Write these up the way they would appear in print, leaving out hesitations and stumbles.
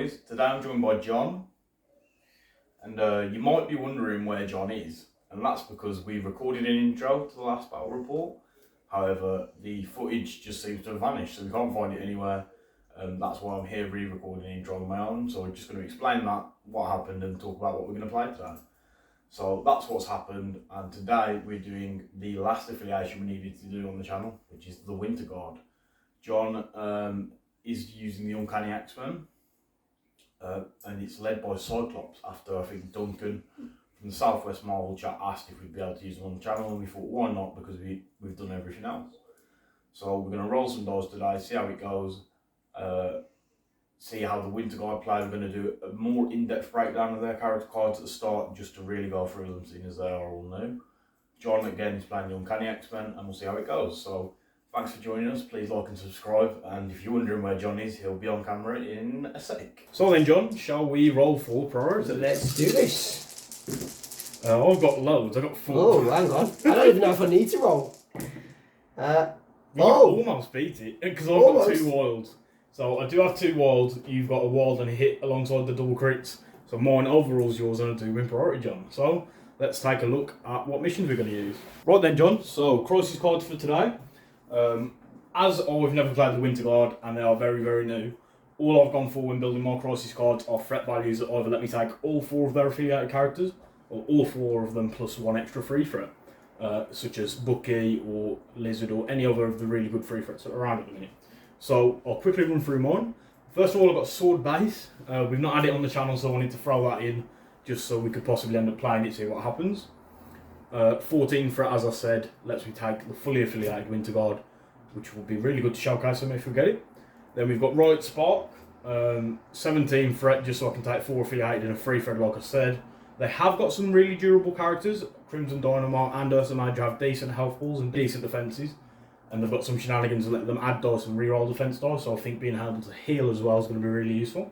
boys. Today I'm joined by John, and you might be wondering where John is, and that's because we recorded an intro to the last battle report. However, the footage just seems to have vanished, so we can't find it anywhere. That's why I'm here re-recording an intro on my own, so we're just going to explain that, what happened, and talk about what we're going to play today. So that's what's happened, and today we're doing the last affiliation we needed to do on the channel, which is the Winter Guard. John is using the Uncanny X-Men, and it's led by Cyclops after, I think, Duncan from the Southwest Marvel chat asked if we'd be able to use them on the channel, and we thought, why not, because we've done everything else. So we're going to roll some dice today, see how it goes, see how the Winter Guard play. We're going to do a more in-depth breakdown of their character cards at the start, just to really go through them, seeing as they are all new. John, again, is playing the Uncanny X-Men, and we'll see how it goes. So thanks for joining us. Please like and subscribe. And if you're wondering where John is, he'll be on camera in a sec. So then, John, shall we roll for priorities? Let's do this. I've got loads. I've got 4. Oh, hang on. I don't even know if I need to roll. You almost beat it, because I've got 2 wilds. So I do have 2 wilds. You've got a wild and a hit alongside the double crits. So mine overrules yours, and I do win priority, John. So let's take a look at what missions we're going to use. Right then, John. So crisis cards for today. As I've never played the Winter Guard and they are very, very new, all I've gone for when building my crisis cards are threat values that either let me take all 4 of their affiliated characters or all 4 of them plus 1 extra free threat, such as Bucky or Lizard or any other of the really good free threats that are around at the minute. So I'll quickly run through mine. First of all, I've got Sword Base. We've not had it on the channel, so I wanted to throw that in just so we could possibly end up playing it, see what happens. 14 threat, as I said, lets me take the fully affiliated Winter Guard, which will be really good to showcase them if we get it. Then we've got Riot Spark, 17 threat, just so I can take 4 affiliated and a free threat, like I said. They have got some really durable characters. Crimson Dynamite and Ursa Major have decent health pools and decent defences, and they've got some shenanigans that let them add dice and reroll defence dice, so I think being able to heal as well is going to be really useful.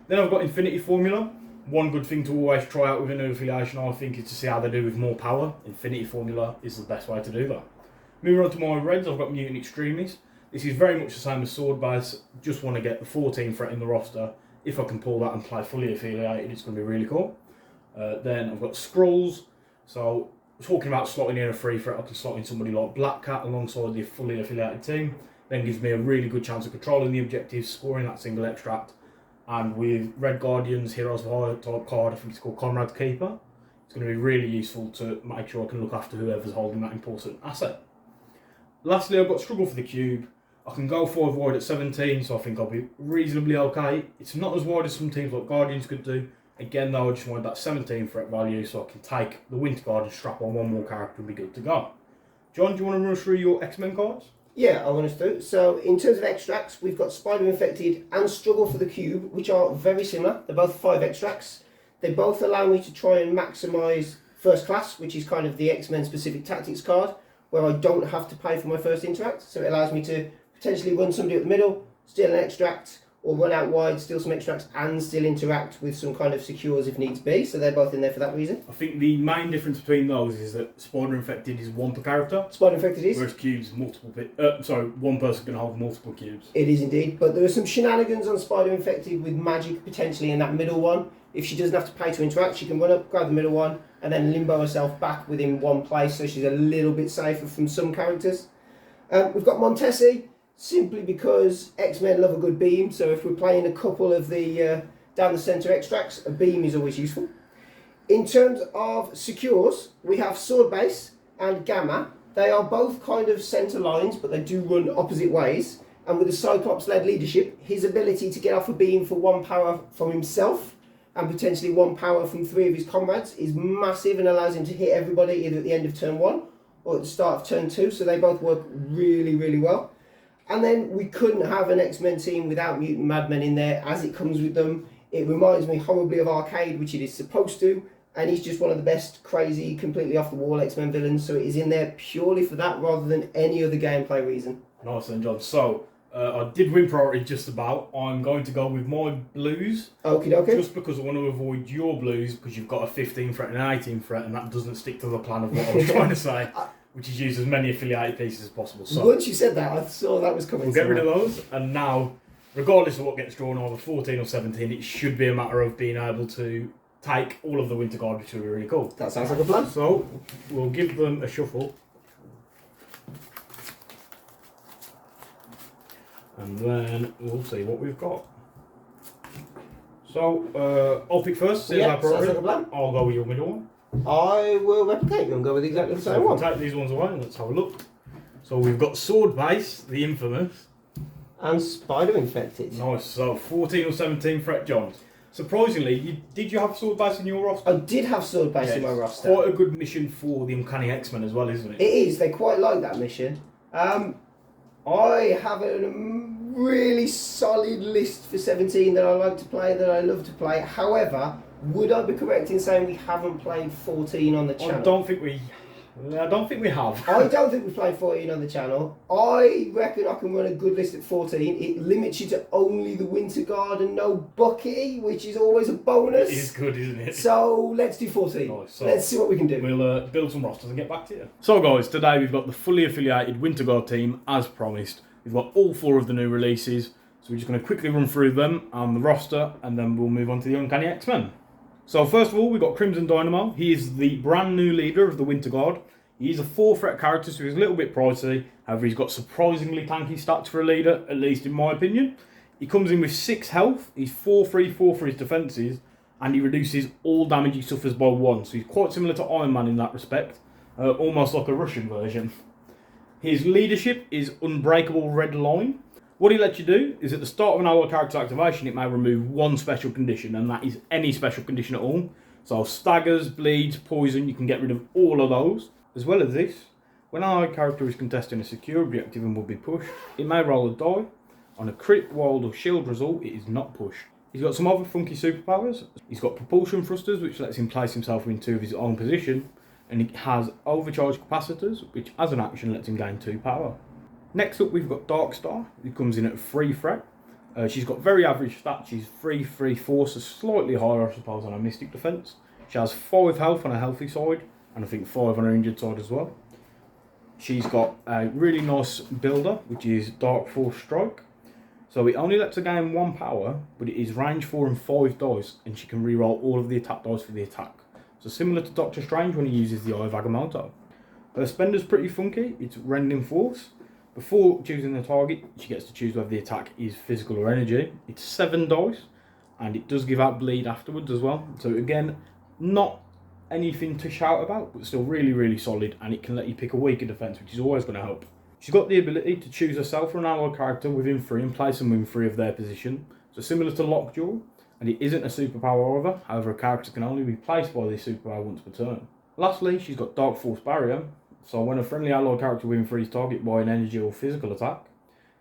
Then I've got Infinity Formula. One good thing to always try out with a new affiliation, I think, is to see how they do with more power. Infinity Formula is the best way to do that. Moving on to my reds, I've got Mutant Extremis. This is very much the same as Sword Base, just want to get the 14 threat in the roster. If I can pull that and play fully affiliated, it's going to be really cool. Then I've got Skrulls. So, talking about slotting in a free threat, I can slot in somebody like Black Cat alongside the fully affiliated team. Then gives me a really good chance of controlling the objectives, scoring that single extract. And with Red Guardians, Heroes of Hire type card, I think it's called Comrade Keeper. It's going to be really useful to make sure I can look after whoever's holding that important asset. Lastly, I've got Struggle for the Cube. I can go 5 wide at 17, so I think I'll be reasonably okay. It's not as wide as some teams like Guardians could do. Again, though, I just wanted that 17 threat value, so I can take the Winter Guard and strap on 1 more character and be good to go. John, do you want to run through your X-Men cards? Yeah, I want us to. So, in terms of extracts, we've got Spider Infected and Struggle for the Cube, which are very similar. They're both 5 extracts. They both allow me to try and maximise First Class, which is kind of the X-Men specific tactics card, where I don't have to pay for my first interact. So it allows me to potentially run somebody up the middle, steal an extract, or run out wide, steal some extracts, and still interact with some kind of secures if needs be. So they're both in there for that reason. I think the main difference between those is that Spider Infected is 1 per character. Spider Infected is. Whereas Cubes, one person can hold multiple cubes. It is indeed. But there are some shenanigans on Spider Infected with Magik potentially in that middle one. If she doesn't have to pay to interact, she can run up, grab the middle one, and then limbo herself back within 1 place, so she's a little bit safer from some characters. We've got Montesi, simply because X-Men love a good beam, so if we're playing a couple of the down the centre extracts, a beam is always useful. In terms of secures, we have Sword Base and Gamma. They are both kind of centre lines, but they do run opposite ways. And with the Cyclops-led leadership, his ability to get off a beam for 1 power from himself and potentially 1 power from 3 of his comrades is massive and allows him to hit everybody either at the end of turn 1 or at the start of turn 2, so they both work really, really well. And then we couldn't have an X-Men team without Mutant Madmen in there, as it comes with them. It reminds me horribly of Arcade, which it is supposed to, and he's just one of the best, crazy, completely off-the-wall X-Men villains, so it is in there purely for that rather than any other gameplay reason. Nice then, John. So, I did win priority just about. I'm going to go with my blues. Okie dokie. Just because I want to avoid your blues, because you've got a 15 threat and an 18 threat, and that doesn't stick to the plan of what I was trying to say, which is use as many affiliated pieces as possible. So once you said that, I saw that was coming. We'll get rid of those, and now regardless of what gets drawn, either 14 or 17, it should be a matter of being able to take all of the Winter Guard, which would be really cool. That sounds like a plan. So, we'll give them a shuffle. And then we'll see what we've got. So, I'll pick first. Yeah, sounds like a plan. I'll go with your middle one. I will replicate you and go with exactly the same one. Take these ones away and let's have a look. So we've got Sword Base, the infamous. And Spider Infected. Nice. So 14 or 17 Fret Johns. Surprisingly, did you have Sword Base in your roster? I did have Sword Base in my roster. Quite a good mission for the Uncanny X-Men as well, isn't it? It is. They quite like that mission. I have a really solid list for 17 that I like to play, that I love to play. However, would I be correct in saying we haven't played 14 on the channel? I don't think we have. I don't think we've played 14 on the channel. I reckon I can run a good list at 14. It limits you to only the Winter Guard and no Bucky, which is always a bonus. It is good, isn't it? So let's do 14. Nice. So let's see what we can do. We'll build some rosters and get back to you. So guys, today we've got the fully affiliated Winter Guard team as promised. We've got all 4 of the new releases. So we're just going to quickly run through them and the roster, and then we'll move on to the Uncanny X-Men. So first of all, we've got Crimson Dynamo. He is the brand new leader of the Winter Guard. He's a 4-threat character, so he's a little bit pricey. However, he's got surprisingly tanky stats for a leader, at least in my opinion. He comes in with 6 health. He's 4-3-4 for his defences, and he reduces all damage he suffers by 1. So he's quite similar to Iron Man in that respect, almost like a Russian version. His leadership is Unbreakable Red Line. What he lets you do is at the start of an ally character's activation, it may remove 1 special condition, and that is any special condition at all. So staggers, bleeds, poison, you can get rid of all of those. As well as this, when our character is contesting a secure objective and will be pushed, it may roll a die. On a crit, wild or shield result, it is not pushed. He's got some other funky superpowers. He's got propulsion thrusters, which lets him place himself in 2 of his own position. And he has overcharged capacitors, which as an action lets him gain 2 power. Next up we've got Dark Star, who comes in at 3 threat. She's got very average stats. She's 3-3-4, so slightly higher I suppose on her Mystic Defense. She has 5 health on her healthy side, and I think 5 on her injured side as well. She's got a really nice builder, which is Dark Force Strike. So it only lets her gain 1 power, but it is range 4 and 5 dice, and she can reroll all of the attack dice for the attack. So similar to Doctor Strange when he uses the Eye of Agamotto. Her spender's pretty funky. It's Rending Force. Before choosing the target, she gets to choose whether the attack is physical or energy. It's 7 dice, and it does give out bleed afterwards as well. So again, not anything to shout about, but still really, really solid, and it can let you pick a weaker defense, which is always going to help. She's got the ability to choose herself or an ally character within 3 and place them within 3 of their position. So similar to Lockjaw, and it isn't a superpower either. However, a character can only be placed by this superpower once per turn. Lastly, she's got Dark Force Barrier. So when a friendly ally character within 3 is targeted by an energy or physical attack,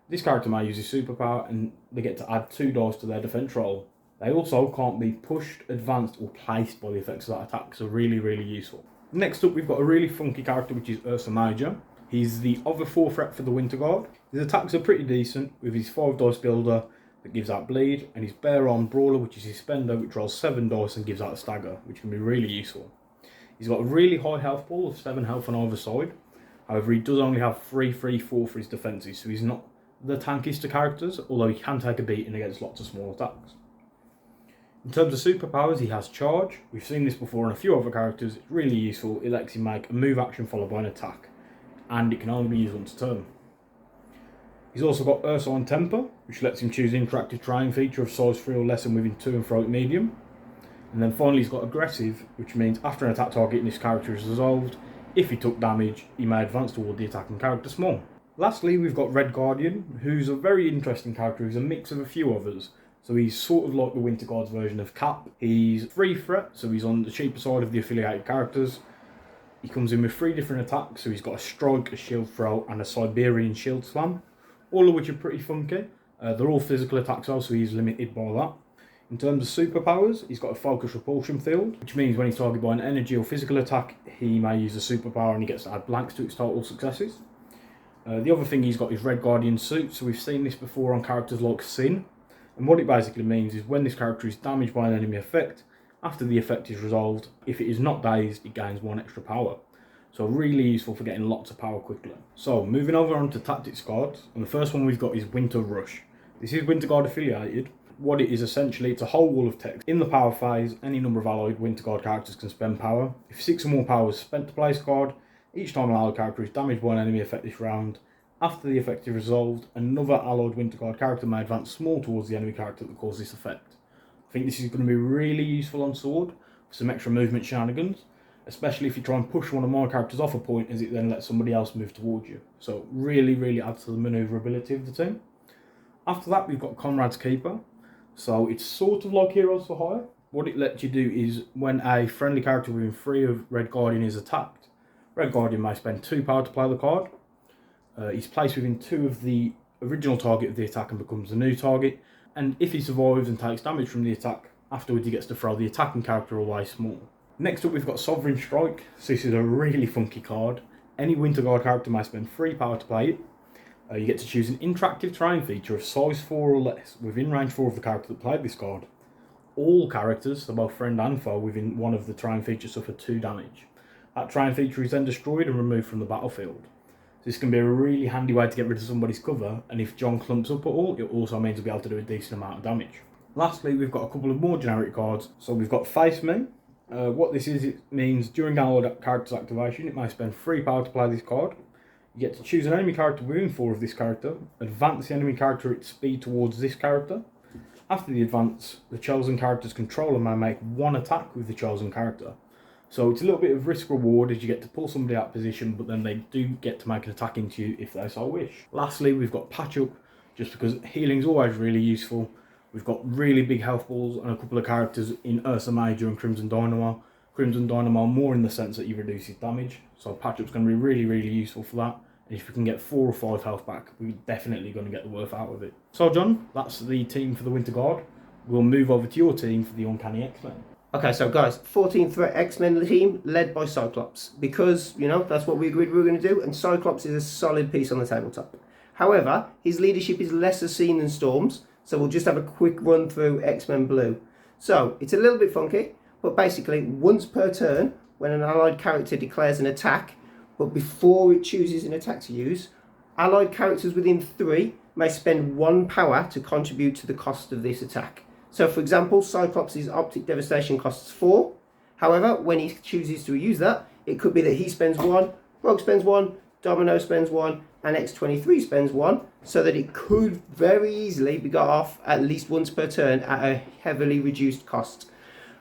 this character may use his superpower and they get to add 2 dice to their defense roll. They also can't be pushed, advanced or placed by the effects of that attack, so really, really useful. Next up we've got a really funky character, which is Ursa Major. He's the other 4 threat for the Winter Guard. His attacks are pretty decent, with his 5 dice builder that gives out bleed, and his bare arm brawler, which is his spender, which rolls 7 dice and gives out a stagger, which can be really useful. He's got a really high health pool of 7 health on either side. However, he does only have 3-3-4 for his defences, so he's not the tankiest of characters, although he can take a beating against lots of small attacks. In terms of superpowers, he has Charge. We've seen this before on a few other characters. It's really useful. It lets him make a move action followed by an attack, and it can only be used once a turn. He's also got Ursine Temper, which lets him choose interactive terrain feature of size 3 or less and within 2 and throw it medium. And then finally he's got Aggressive, which means after an attack target and this character is resolved, if he took damage, he may advance toward the attacking character small. Lastly, we've got Red Guardian, who's a very interesting character. He's a mix of a few others. So he's sort of like the Winter Guard's version of Cap. He's 3 threat, so he's on the cheaper side of the affiliated characters. He comes in with 3 different attacks, so he's got a Strike, a Shield Throw, and a Siberian Shield Slam, all of which are pretty funky. They're all physical attacks though, so he's limited by that. In terms of superpowers, he's got a Focus Repulsion Field, which means when he's targeted by an energy or physical attack, he may use a superpower and he gets to add blanks to its total successes. The other thing he's got is Red Guardian Suit, so we've seen this before on characters like Sin. And what it basically means is when this character is damaged by an enemy effect, after the effect is resolved, if it is not dazed, it gains 1 extra power. So really useful for getting lots of power quickly. So moving over on to Tactics cards, and the first one we've got is Winter Rush. This is Winter Guard affiliated. What it is essentially, it's a whole wall of text. In the power phase, any number of allied Winter Guard characters can spend power. If 6 or more power is spent to place a card, each time an allied character is damaged by an enemy effect this round, after the effect is resolved, another allied Winter Guard character may advance small towards the enemy character that caused this effect. I think this is going to be really useful on Sword for some extra movement shenanigans, especially if you try and push one of my characters off a point as it then lets somebody else move towards you. So really adds to the manoeuvrability of the team. After that, we've got Comrade's Keeper. So it's sort of like Heroes for Hire. What it lets you do is when a friendly character within 3 of Red Guardian is attacked, Red Guardian may spend 2 power to play the card. He's placed within 2 of the original target of the attack and becomes the new target. And if he survives and takes damage from the attack, afterwards he gets to throw the attacking character away small. Next up we've got Sovereign Strike. So this is a really funky card. Any Winter Guard character may spend 3 power to play it. You get to choose an interactive terrain feature of size 4 or less within range 4 of the character that played this card. All characters, so both friend and foe, within one of the terrain features suffer 2 damage. That terrain feature is then destroyed and removed from the battlefield. So this can be a really handy way to get rid of somebody's cover, and if John clumps up at all, it also means we'll be able to do a decent amount of damage. Lastly, we've got a couple of more generic cards. So we've got Face Me. What this is, it means during allied character's activation, it may spend 3 power to play this card. You get to choose an enemy character within 4 of this character, advance the enemy character at speed towards this character. After the advance, the chosen character's controller may make 1 attack with the chosen character. So it's a little bit of risk reward as you get to pull somebody out of position, but then they do get to make an attack into you if they so wish. Lastly, we've got Patch Up, just because healing is always really useful. We've got really big health balls and a couple of characters in Ursa Major and Crimson Dynamo. Crimson Dynamo more in the sense that he reduces damage, so Patch Up's going to be really useful for that. And if we can get 4 or 5 health back, we're definitely going to get the worth out of it. So John, that's the team for the Winter Guard. We'll move over to your team for the Uncanny X-Men. Okay, so guys, 14th threat X-Men team led by Cyclops, because, you know, that's what we agreed we were going to do, and Cyclops is a solid piece on the tabletop. However, his leadership is lesser seen than Storm's, so we'll just have a quick run through X-Men Blue. So, it's a little bit funky, but basically, once per turn, when an allied character declares an attack, but before it chooses an attack to use, allied characters within 3 may spend 1 power to contribute to the cost of this attack. So for example, Cyclops' Optic Devastation costs 4. However, when he chooses to use that, it could be that he spends 1, Rogue spends 1, Domino spends 1, and X23 spends 1, so that it could very easily be got off at least once per turn at a heavily reduced cost.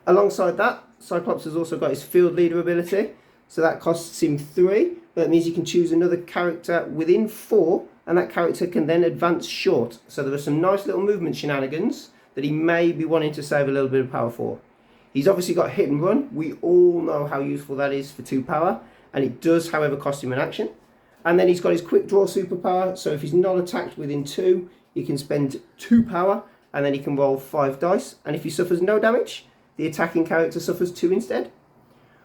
Alongside that, Cyclops has also got his Field Leader ability, so that costs him 3. That means you can choose another character within 4, and that character can then advance short. So there are some nice little movement shenanigans that he may be wanting to save a little bit of power for. He's obviously got Hit and Run. We all know how useful that is for 2 power, and it does, however, cost him an action. And then he's got his Quick Draw superpower, so if he's not attacked within 2, he can spend 2 power, and then he can roll 5 dice, and if he suffers no damage, the attacking character suffers 2 instead.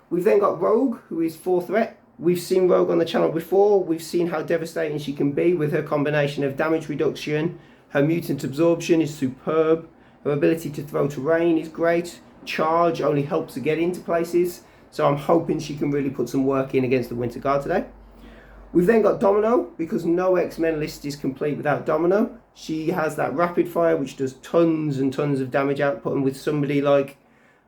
We've then got Rogue, who is 4 threat. We've seen Rogue on the channel before. We've seen how devastating she can be with her combination of damage reduction. Her mutant absorption is superb. Her ability to throw terrain is great. Charge only helps her get into places. So I'm hoping she can really put some work in against the Winter Guard today. We've then got Domino, because no X-Men list is complete without Domino. She has that rapid fire, which does tons and tons of damage output, and with somebody like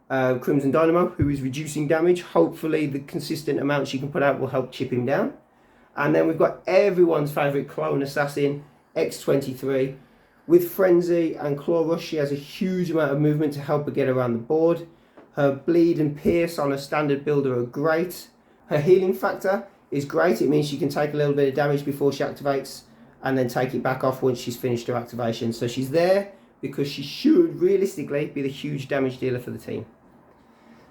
Crimson Dynamo, who is reducing damage, hopefully the consistent amount she can put out will help chip him down. And then we've got everyone's favourite clone assassin, X23. With Frenzy and Claw Rush, she has a huge amount of movement to help her get around the board. Her Bleed and Pierce on a standard builder are great. Her healing factor is great. It means she can take a little bit of damage before she activates and then take it back off once she's finished her activation. So she's there because she should realistically be the huge damage dealer for the team.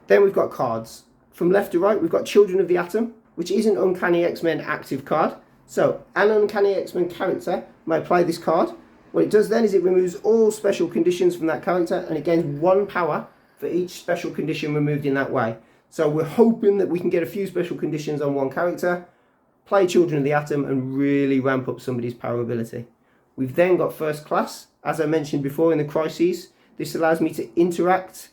Then we've got cards. From left to right, we've got Children of the Atom, which is an Uncanny X-Men active card. So an Uncanny X-Men character may play this card. What it does then is it removes all special conditions from that character, and it gains 1 power for each special condition removed in that way. So we're hoping that we can get a few special conditions on one character, play Children of the Atom, and really ramp up somebody's power ability. We've then got First Class. As I mentioned before in the Crises, this allows me to interact,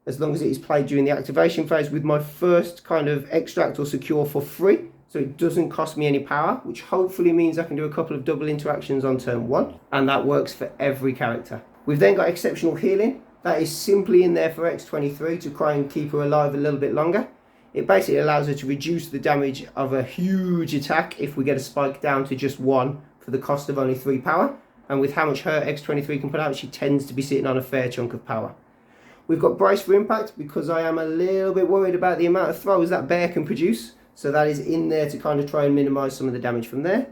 as long as it is played during the activation phase, with my first kind of extract or secure for free. so it doesn't cost me any power, which hopefully means I can do a couple of double interactions on turn 1, and that works for every character. We've then got exceptional healing. That is simply in there for X23 to try and keep her alive a little bit longer. It basically allows her to reduce the damage of a huge attack if we get a spike down to just 1 for the cost of only 3 power. And with how much her X23 can put out, she tends to be sitting on a fair chunk of power. We've got Brace for Impact because I am a little bit worried about the amount of throws that bear can produce. So that is in there to kind of try and minimise some of the damage from there.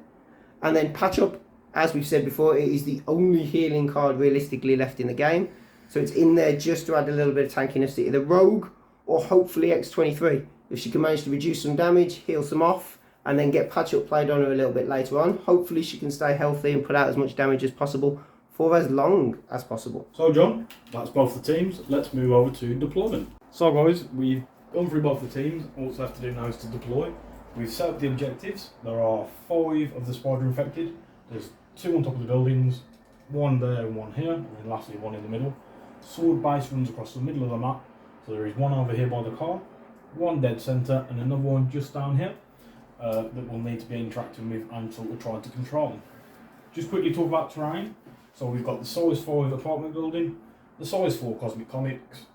And then Patch Up, as we've said before, it is the only healing card realistically left in the game. So it's in there just to add a little bit of tankiness to either Rogue or hopefully X23. If she can manage to reduce some damage, heal some off, and then get Patch Up played on her a little bit later on, hopefully she can stay healthy and put out as much damage as possible for as long as possible. So John, that's both the teams. Let's move over to deployment. So guys, we've gone through both the teams. All that's left to do now is to deploy. We've set up the objectives. There are 5 of the spider infected. There's 2 on top of the buildings, 1 there and 1 here, and then lastly 1 in the middle. Sword base runs across the middle of the map. So there is 1 over here by the car, 1 dead centre, and another one just down here that we'll need to be interacting with and sort of trying to control. Just quickly talk about terrain. So we've got the size 5 apartment building, the size 4 Cosmic Comics,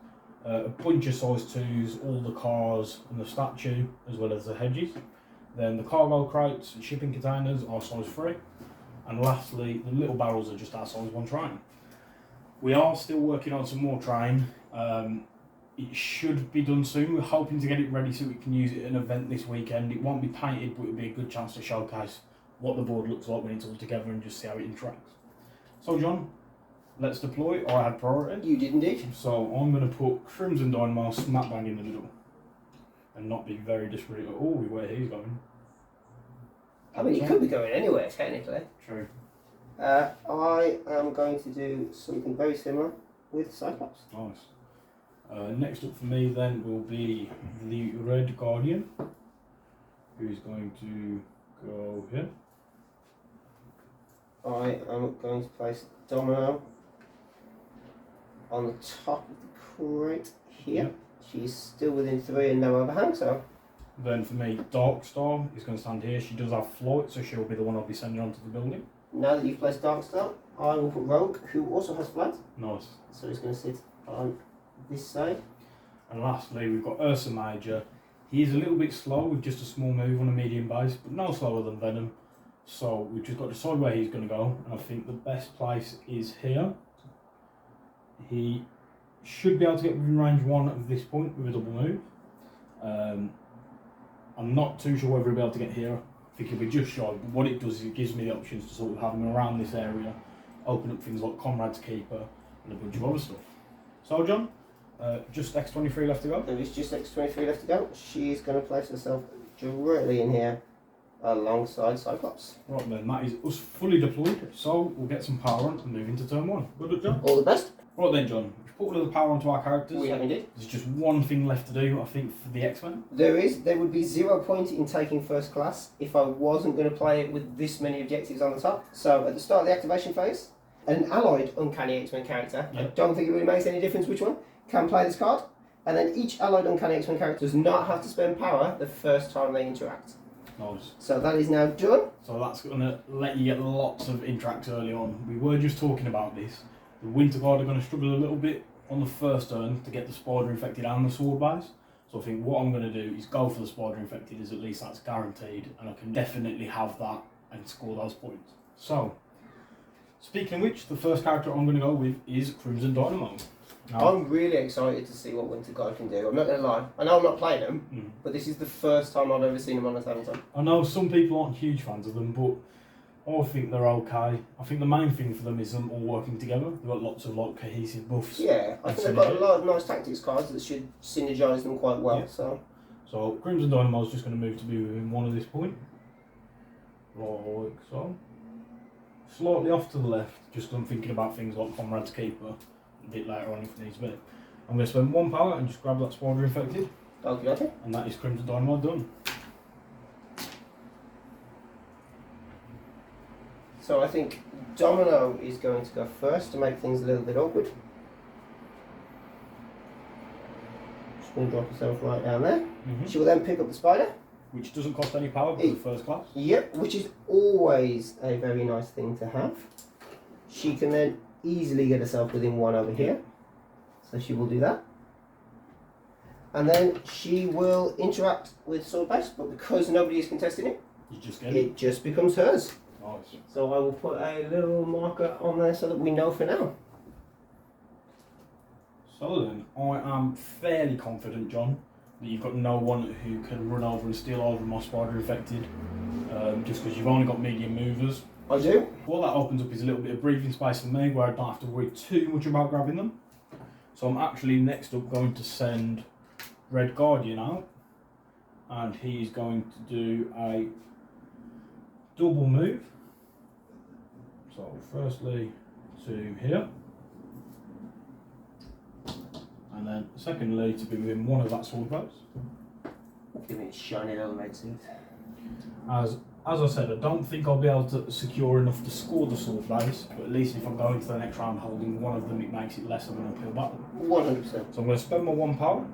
a bunch of size 2s, all the cars and the statue, as well as the hedges. Then the cargo crates and shipping containers are size 3. And lastly, the little barrels are just our size 1 terrain. We are still working on some more terrain. It should be done soon. We're hoping to get it ready so we can use it at an event this weekend. It won't be painted, but it'll be a good chance to showcase what the board looks like when it's all together and just see how it interacts. So John, let's deploy. I had priority. You did indeed. So I'm going to put Crimson Dynamo smack bang in the middle. And not be very disparate at all with where he's going. I mean, he could be going anywhere, technically. True. I am going to do something very similar with Cyclops. Nice. Next up for me then will be the Red Guardian, who's going to go here. I am going to place Domino on the top of the crate here. Yep. She's still within 3 and no overhang, so... Then for me, Darkstar is going to stand here. She does have flight, so she'll be the one I'll be sending onto the building. Now that you've placed Darkstar, I will put Rogue, who also has flight. Nice. So he's going to sit on this side. And lastly, we've got Ursa Major. He is a little bit slow with just a small move on a medium base, but no slower than Venom. So we've just got to decide where he's going to go, and I think the best place is here. He should be able to get within range 1 at this point with a double move. I'm not too sure whether he'll be able to get here. I think he'll be just shy, but what it does is it gives me the options to sort of have him around this area, open up things like Comrade's Keeper and a bunch of other stuff. So John, just X23 left to go? There is just X23 left to go. She's going to place herself directly in here alongside Cyclops. Right then, that is us fully deployed, so we'll get some power on and move into turn 1. Good luck, John. All the best. Right then, John, we've put all of the power onto our characters. We have indeed. There's just one thing left to do, I think, for the X-Men. There would be 0 point in taking first class if I wasn't going to play it with this many objectives on the top. So at the start of the activation phase, an allied Uncanny X-Men character, I don't think it really makes any difference which one, can play this card. And then each allied Uncanny X-Men character does not have to spend power the first time they interact. Nice. So that is now done. So that's going to let you get lots of interacts early on. We were just talking about this. The Winter Guard are going to struggle a little bit on the first turn to get the Spider Infected and the Sword Base. So I think what I'm going to do is go for the Spider Infected, as at least that's guaranteed, and I can definitely have that and score those points. So, speaking of which, the first character I'm going to go with is Crimson Dynamo. Now, I'm really excited to see what Winter Guard can do. I'm not going to lie. I know I'm not playing them, but this is the first time I've ever seen them on a tabletop. I know some people aren't huge fans of them, but I think they're okay. I think the main thing for them is them all working together. They've got lots of like cohesive buffs. Yeah, I think they've got a lot of nice tactics cards that should synergise them quite well. Yeah. So Crimson Dynamo is just going to move to be within 1 at this point. Like so. Slightly off to the left, just I'm thinking about things like Comrade's Keeper a bit later on if it needs to be. I'm going to spend 1 power and just grab that Spider Infected. Okay. And that is Crimson Dynamo done. So I think Domino is going to go first to make things a little bit awkward. Just going to drop herself right down there. She will then pick up the spider. which doesn't cost any power but it's first class. Yep, which is always a very nice thing to have. She can then easily get herself within 1 over here. So she will do that. And then she will interact with sword base, but because nobody is contesting it, You just get it just becomes hers. Nice. So I will put a little marker on there so that we know for now. So then, I am fairly confident, John, that you've got no one who can run over and steal over my spider infected, just because you've only got medium movers. I do. What that opens up is a little bit of breathing space for me where I don't have to worry too much about grabbing them. So I'm actually next up going to send Red Guardian out, and he's going to do a double move. So firstly to here, and then secondly to be within 1 of that sword base. Give me a shiny little med suit. As I said, I don't think I'll be able to secure enough to score the sword base, but at least if I'm going to the next round holding 1 of them, it makes it less of an uphill battle. 100%. So I'm going to spend my 1 power,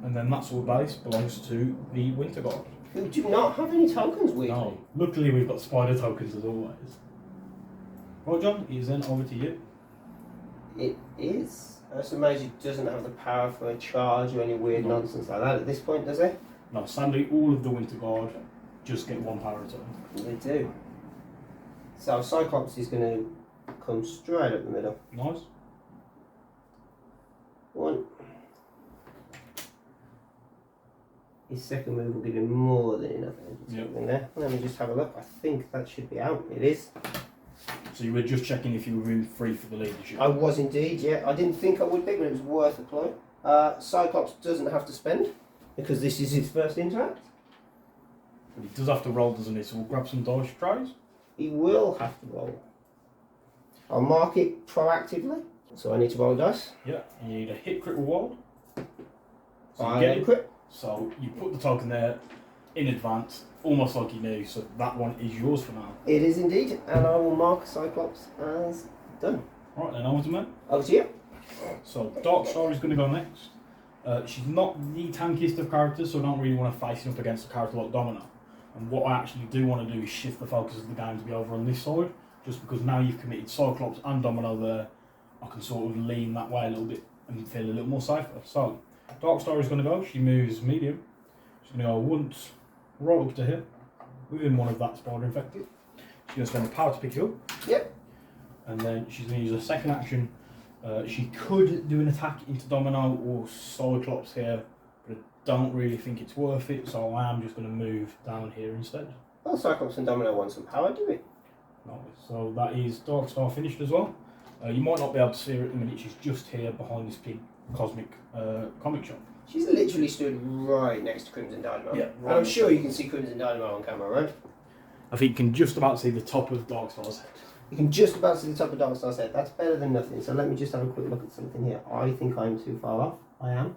and then that sword base belongs to the Winter Guard. Who do not have any tokens, weirdly. No, luckily we've got spider tokens as always. Right, John, is then over to you. It is. So Magik doesn't have the power for a charge or any weird nonsense like that at this point, does it? No, sadly all of the Winter Guard just get 1 power return. They do. So Cyclops is going to come straight up the middle. Nice. 1. His second move will give him more than enough energy. Yep. In there. Let me just have a look. I think that should be out. It is. So you were just checking if you were in free for the leadership? I was indeed, yeah. I didn't think I would be, but it was worth a ploy. Cyclops doesn't have to spend, because this is his first interact. But he does have to roll, doesn't he? So we'll grab some dice trays. He will have to roll. I'll mark it proactively. So I need to roll a dice. Yeah, and you need a hit, crit, or wild. So I you get get it. crit. So you put the token there in advance, almost like you knew, so that one is yours for now. It is indeed, and I will mark Cyclops as done. Right then, over to me. Over to you. So Dark Star is going to go next. She's not the tankiest of characters, so I don't really want to face it up against a character like Domino. And what I actually do want to do is shift the focus of the game to be over on this side, just because now you've committed Cyclops and Domino there, I can sort of lean that way a little bit and feel a little more safer. So Dark Star is going to go. She moves medium. She's going to go once right up to here, within 1 of that spider infected. She's going to spend the power to pick it up. Yep. And then she's going to use a second action. She could do an attack into Domino or Cyclops here, but I don't really think it's worth it, so I am just going to move down here instead. Well, Cyclops and Domino want some power, do we? Nice. So that is Dark Star finished as well. You might not be able to see her at the minute, she's just here behind this big cosmic comic shop. She's literally stood right next to Crimson Dynamo. Yeah, And I'm sure you can see Crimson Dynamo on camera, right? I think you can just about see the top of Dark Star's head. You can just about see the top of Dark Star's head. That's better than nothing. So let me just have a quick look at something here. I think I'm too far off. I am.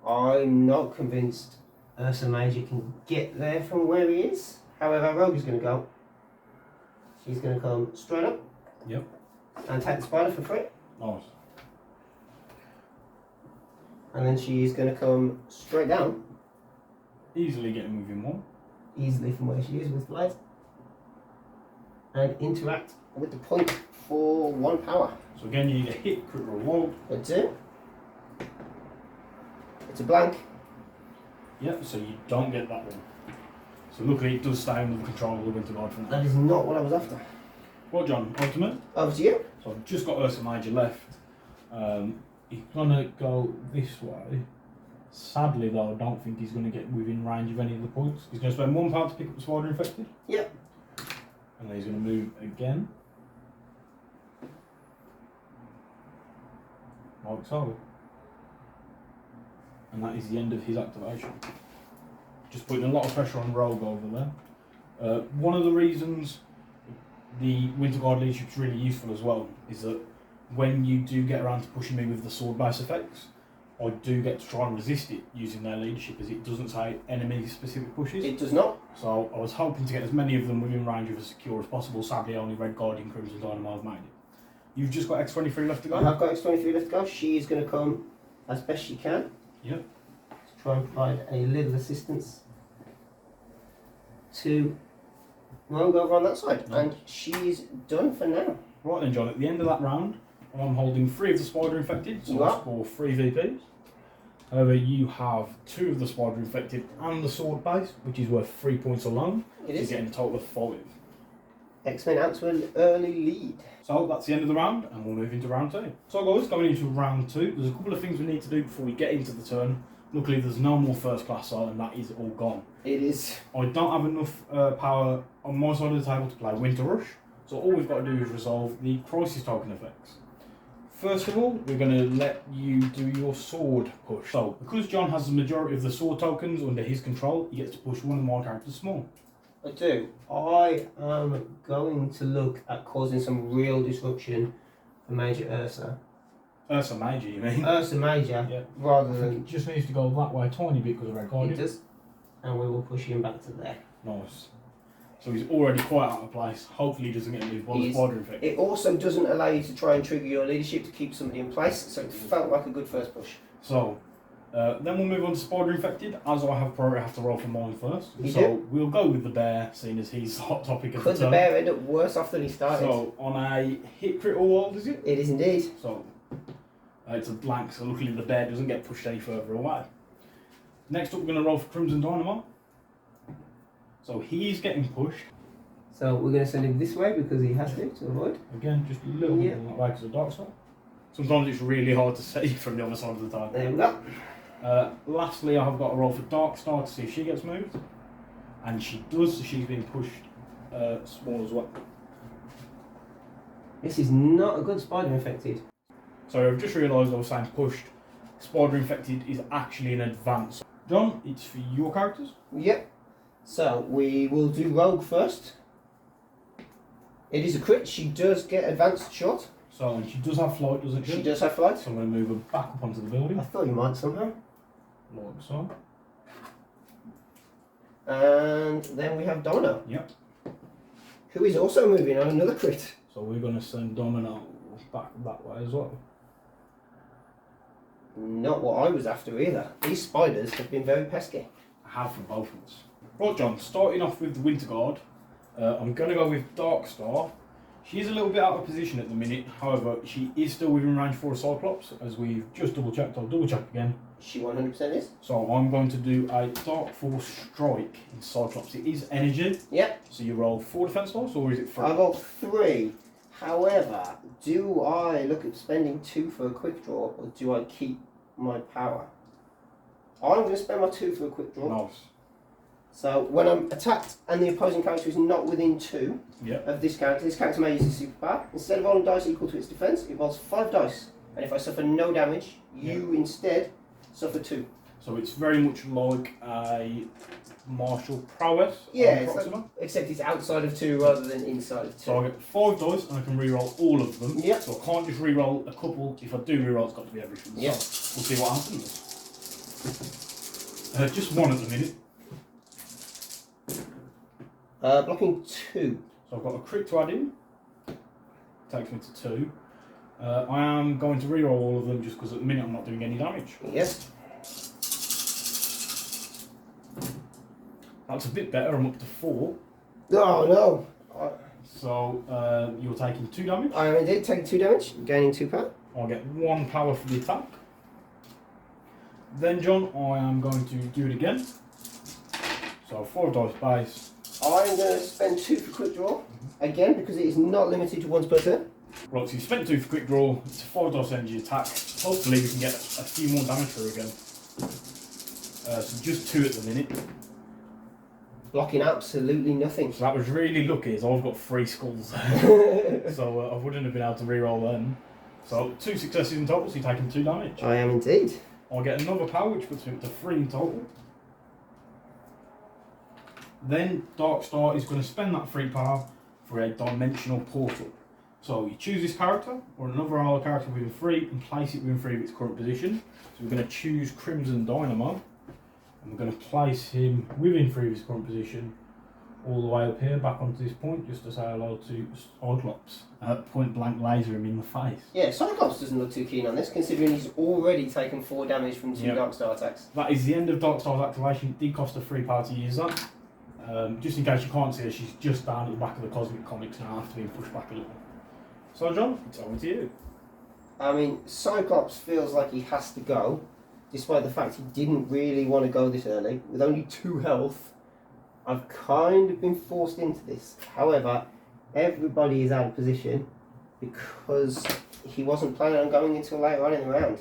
I'm not convinced Ursa Major can get there from where he is. However, Rogue is going to go. She's going to come straight up. Yep. And take the spider for free. Nice. And then she's going to come straight down. Easily getting within 1. Easily from where she is with light. And interact with the point for 1 power. So again, you need a hit, crit, or wild. That's it. It's a blank. Yep, so you don't get that one. So luckily it does stay under control of the Winter Guard from That that. is not what I was after. Well, John, ultimate. Over to you. So I've just got Ursa Major left. He's gonna go this way. Sadly though, I don't think he's gonna get within range of any of the points. He's gonna spend 1 power to pick up the spider infected. Yep. And then he's gonna move again. Like so. And that is the end of his activation. Just putting a lot of pressure on Rogue over there. One of the reasons the Winter Guard leadership is really useful as well is that when you do get around to pushing me with the sword base effects, I do get to try and resist it using their leadership, as it doesn't say enemy specific pushes. It does not. So I was hoping to get as many of them within range of as secure as possible. Sadly, only Red Guardian, Crimson Dynamo have made it. You've just got X23 left to go? I have got X23 left to go. She is going to come as best she can. Yep. try and provide a little assistance to Rogue over on that side. And she's done for now. Right then, John, at the end of that round, I'm holding 3 of the spider infected, so I score 3 VPs. However, you have 2 of the spider infected and the sword base, which is worth 3 points alone. It is. You're getting a total of 5. X-Men out to an early lead. So that's the end of the round, and we'll move into round 2. So guys, going into round 2, there's a couple of things we need to do before we get into the turn. Luckily, there's no more first class side, and that is all gone. It is. I don't have enough power on my side of the table to play Winter Rush, so all we've got to do is resolve the crisis token effects. First of all, we're going to let you do your sword push. So, because John has the majority of the sword tokens under his control, he gets to push one of my characters small. I do. I am going to look at causing some real disruption for Major Ursa. Ursa Major, you mean? Ursa Major, yeah. Rather than... It just needs to go that way a tiny bit because of red card. It does. And we will push him back to there. Nice. So he's already quite out of place. Hopefully he doesn't get moved by the spider infection. It also doesn't allow you to try and trigger your leadership to keep somebody in place, so it felt like a good first push. So, then we'll move on to spider infected, as I have priority, I have to roll for mine first. You so do? We'll go with the bear, seeing as he's the hot topic of the Could turn. the bear end up worse off than he started? So, on a hit crit or wild, is it? It is indeed. So, it's a blank, so luckily the bear doesn't get pushed any further away. Next up, we're going to roll for Crimson Dynamo. So, he's getting pushed. So, we're going to send him this way because he has to avoid. Again, just a little bit that way because of Dark Star. Sometimes it's really hard to see from the other side of the table. There we go. Lastly, I have got to roll for Dark Star to see if she gets moved. And she does, so she's being pushed small as well. This is not a good spider infected. So I've just realised I was saying pushed. Spider infected is actually an advance. John, it's for your characters. Yep. So we will do Rogue first. It is a crit. She does get advanced shot. So, and she does have flight, doesn't she? She does have flight. So I'm going to move her back up onto the building. I thought you might somehow. Like so. And then we have Domino. Yep. Who is also moving on another crit. So we're going to send Domino back that way as well. Not what I was after either. These spiders have been very pesky. I have for both of us. Right, John, starting off with the Winter Guard, I'm going to go with Dark Star. She's a little bit out of position at the minute, however, she is still within range for a Cyclops, as we've just double checked. I'll double check again. She 100% is. So I'm going to do a Dark Force Strike in Cyclops. It is energy. Yep. So you roll 4 defense dice, or is it 3? I rolled 3. However, do I look at spending 2 for a quick draw, or do I keep my power? I'm going to spend my 2 for a quick draw. Nice. So when I'm attacked and the opposing character is not within 2 of this character may use a superpower. Instead of rolling dice equal to its defense, it rolls 5 dice. And if I suffer no damage, you instead suffer 2. So it's very much like a martial prowess. Yeah, except it's outside of 2 rather than inside of 2. So I get 5 dice and I can re-roll all of them. Yep. So I can't just re-roll a couple. If I do re-roll, it's got to be everything. Yep. So we'll see what happens. Just 1 at the minute. Blocking 2. So I've got a crit to add in. Takes me to 2. I am going to re-roll all of them just because at the minute I'm not doing any damage. Yes. That's a bit better. I'm up to 4. Oh no. So you're taking 2 damage. I am indeed taking 2 damage, gaining 2 power. I'll get 1 power for the attack. Then, John, I am going to do it again. So 4 dice base. I'm going to spend 2 for quick draw, again, because it is not limited to once per turn. Right, so you spent 2 for quick draw, it's a 4 dice energy attack. Hopefully we can get a few more damage through again. So just 2 at the minute. Blocking absolutely nothing. So that was really lucky, as I've got 3 skulls there. So I wouldn't have been able to re-roll then. So 2 successes in total, so you're taking 2 damage. I am indeed. I'll get another power, which puts me up to 3 in total. Then Dark Star is going to spend that 3 power for a dimensional portal. So you choose this character or another ally character within 3 and place it within 3 of its current position. So we're going to choose Crimson Dynamo and we're going to place him within 3 of his current position all the way up here, back onto this point, just to say hello to Cyclops. Point blank laser him in the face. Yeah, Cyclops doesn't look too keen on this, considering he's already taken 4 damage from 2 Dark Star attacks. That is the end of Dark Star's activation. It did cost a 3 power to use that. Just in case you can't see her, she's just down at the back of the Cosmic Comics now after being pushed back a little. So John, it's over to you. I mean, Cyclops feels like he has to go, despite the fact he didn't really want to go this early. With only 2 health, I've kind of been forced into this. However, everybody is out of position because he wasn't planning on going until later on in the round.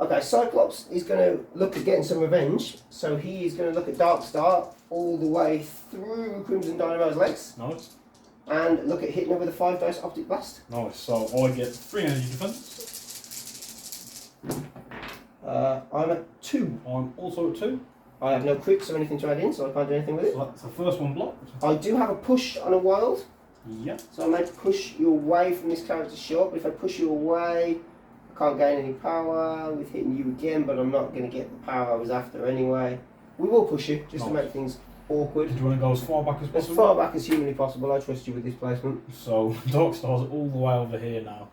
Okay, Cyclops is going to look at getting some revenge, so he is going to look at Dark Star all the way through Crimson Dynamo's legs. Nice. And look at hitting her with a 5 dice Optic Blast. Nice, so I get 3 energy defense. I'm at 2. I'm also at 2. I have no crits or anything to add in, so I can't do anything with it. So that's the first one blocked. I do have a push on a wild. Yep. So I may push you away from this character's shot, but if I push you away, I can't gain any power with hitting you again, but I'm not going to get the power I was after anyway. We will push you, just to make things awkward. Do you want to go as far back as possible? As far back as humanly possible. I trust you with this placement. So Dark Star's all the way over here now.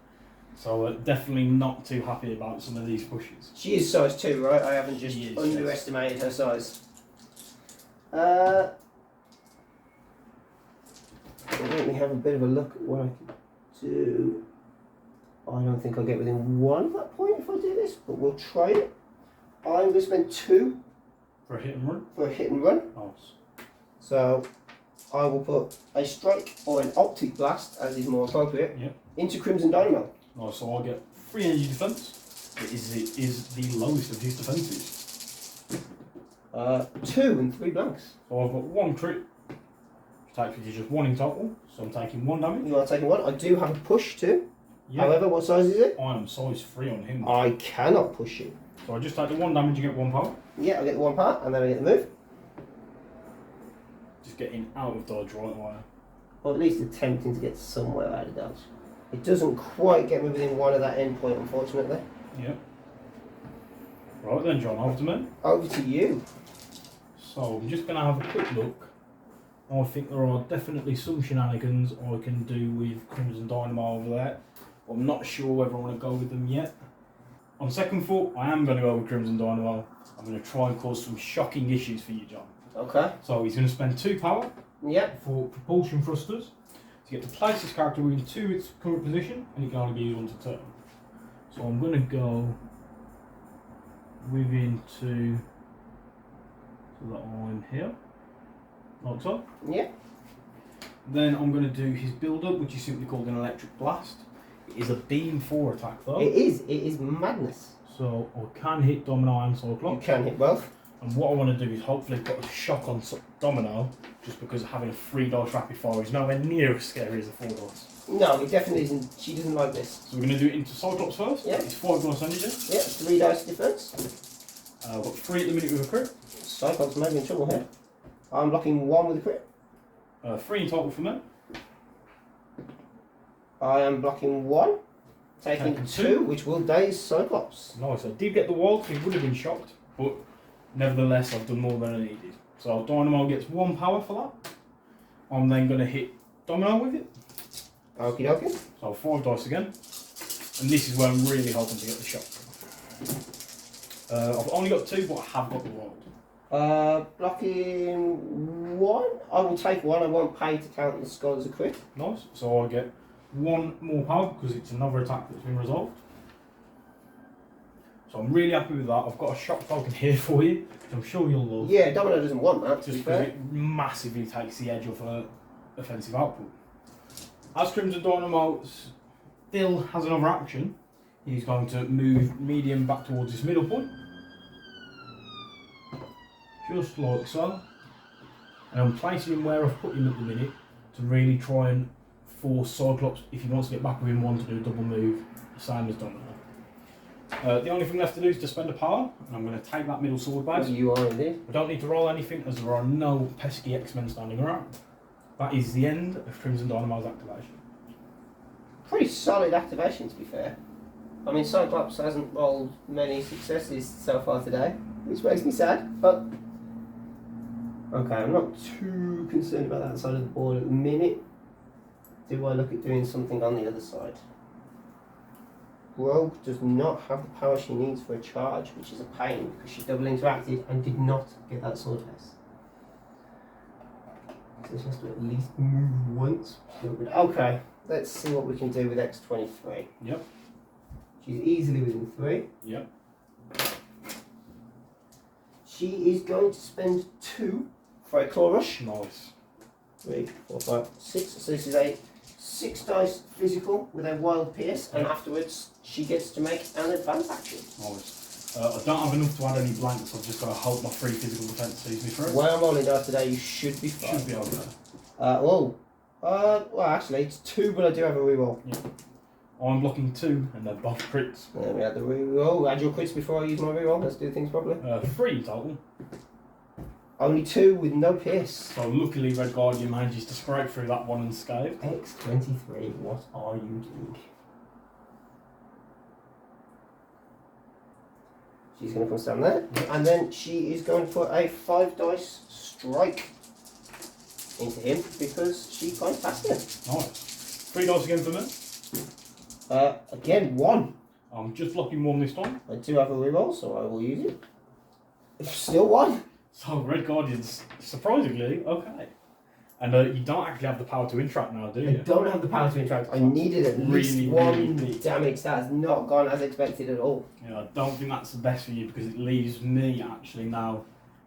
So definitely not too happy about some of these pushes. She is size 2, right? I haven't just underestimated her size. Let me have a bit of a look at what I can do. I don't think I'll get within 1 at that point if I do this, but we'll try it. I'm going to spend 2 for a hit and run. For a hit and run. Nice. So I will put a strike or an Optic Blast, as is more appropriate, into Crimson Dynamo. Nice, so I'll get 3 energy defense. It is the lowest of his defenses. 2 and 3 blanks. So I've got 1 crit, which takes me to just 1 in total. So I'm taking 1 damage. You are taking 1. I do have a push too. Yep. However, what size is it? I am size 3 on him. I cannot push you. So I just take the 1 damage and get 1 power. Yeah, I get the 1 power and then I get the move. Just getting out of dodge right away. Or at least attempting to get somewhere out of dodge. It doesn't quite get me within 1 of that end point, unfortunately. Yep. Right then, John, over to me. Over to you. So I'm just going to have a quick look. I think there are definitely some shenanigans I can do with Crimson Dynamo over there. But I'm not sure whether I want to go with them yet. On second thought, I am going to go with Crimson Dynamo. I'm going to try and cause some shocking issues for you, John. Okay. So he's going to spend 2 power for propulsion thrusters to get to place this character within 2 of its current position, and it can only be used once a turn. So I'm going to go within 2 so that I'm here, like so. Yeah. Then I'm going to do his build-up, which is simply called an Electric Blast. It is a beam 4 attack though. It is madness. So I can hit Domino and Cyclops. You can hit both. And what I want to do is hopefully put a shock on Domino, just because having a 3 dice rapid fire is nowhere near as scary as a 4 dice. No, it definitely isn't. She doesn't like this. So we're going to do it into Cyclops first. Yeah. It's 5 dice energy. Yeah, 3 dice difference. I've got 3 at the minute with a crit. Cyclops may be in trouble here. I'm blocking 1 with a crit. 3 in total for me. I am blocking 1. Taking 2, which will daze Cyclops. Nice. I did get the wild, so he would have been shocked, but nevertheless I've done more than I needed. So Dynamo gets 1 power for that. I'm then going to hit Domino with it. Okie dokie. So 5 dice again. And this is where I'm really hoping to get the shock. I've only got 2, but I have got the wild. Blocking 1. I will take 1. I won't pay to count the skull as a crit. Nice. So I get 1 more power because it's another attack that's been resolved. So I'm really happy with that. I've got a shock token here for you, which I'm sure you'll love. Yeah, Domino doesn't want that, to just be fair. because it massively takes the edge off her offensive output. As Crimson Dynamo still has another action, he's going to move medium back towards this middle point. Just like so. And I'm placing him where I've put him at the minute to really try and force Cyclops, if he wants to get back within 1, to do a double move, the same as Domino. The only thing left to do is to spend a power, and I'm going to take that middle sword base. You are indeed. I don't need to roll anything as there are no pesky X-Men standing around. That is the end of Crimson Dynamo's activation. Pretty solid activation, to be fair. I mean, Cyclops hasn't rolled many successes so far today, which makes me sad, but Okay, I'm not too concerned about that side of the board at the minute. Do I look at doing something on the other side? Rogue does not have the power she needs for a charge, which is a pain because she double interacted and did not get that sword face. So she has to at least move once. Okay, let's see what we can do with X23. Yep. She's easily within 3. Yep. She is going to spend 2 for a claw rush. Nice. 3, 4, 5, 6. So this is a 6 dice physical with a wild pierce, and afterwards she gets to make an advance action. Nice. I don't have enough to add any blanks. I've just got to hope my 3 physical defense sees me through. When I'm rolling dice today, you should be fine. Should be okay. Well, actually, it's 2, but I do have a reroll. Yeah. I'm blocking 2, and they're both crits. Then we had the reroll. Add your crits before I use my reroll. Let's do things properly. 3 total. Only 2 with no pierce. So luckily, Red Guardian manages to scrape through that one unscathed. X23, what are you doing? She's going to come stand there, and then she is going to put a 5 dice strike into him because she finds past him. Nice. 3 dice again for me. Again, 1. I'm just blocking 1 this time. I do have a reroll, so I will use it. Still 1. So Red Guardian's surprisingly okay. And you don't actually have the power to interact now, do you? I don't have the power to interact. I needed at least 1 damage. That has not gone as expected at all. Yeah, I don't think that's the best for you because it leaves me actually now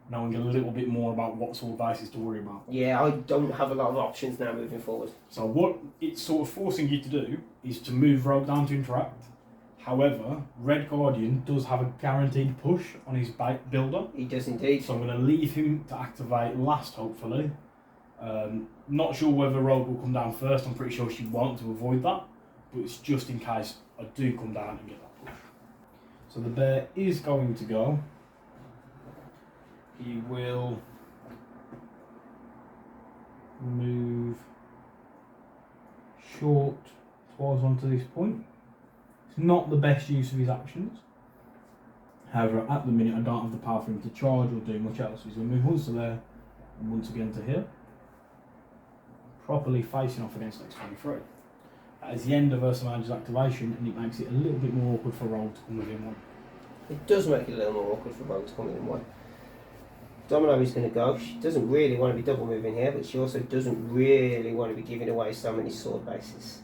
knowing a little bit more about what sort of bases to worry about. Yeah, I don't have a lot of options now moving forward. So what it's sort of forcing you to do is to move Rogue down to interact. However, Red Guardian does have a guaranteed push on his builder. He does indeed. So I'm going to leave him to activate last, hopefully. Not sure whether Rogue will come down first. I'm pretty sure she won't to avoid that. But it's just in case I do come down and get that push. So the bear is going to go. He will move short towards onto this point. It's not the best use of his actions. However, at the minute I don't have the power for him to charge or do much else. He's going to move once to there and once again to here. Properly facing off against X23. That is the end of Ursa Mage's activation, and it makes it a little bit more awkward for Rogue to come within 1. It does make it a little more awkward for Rogue to come within 1. Domino is going to go. She doesn't really want to be double moving here, but she also doesn't really want to be giving away so many sword bases.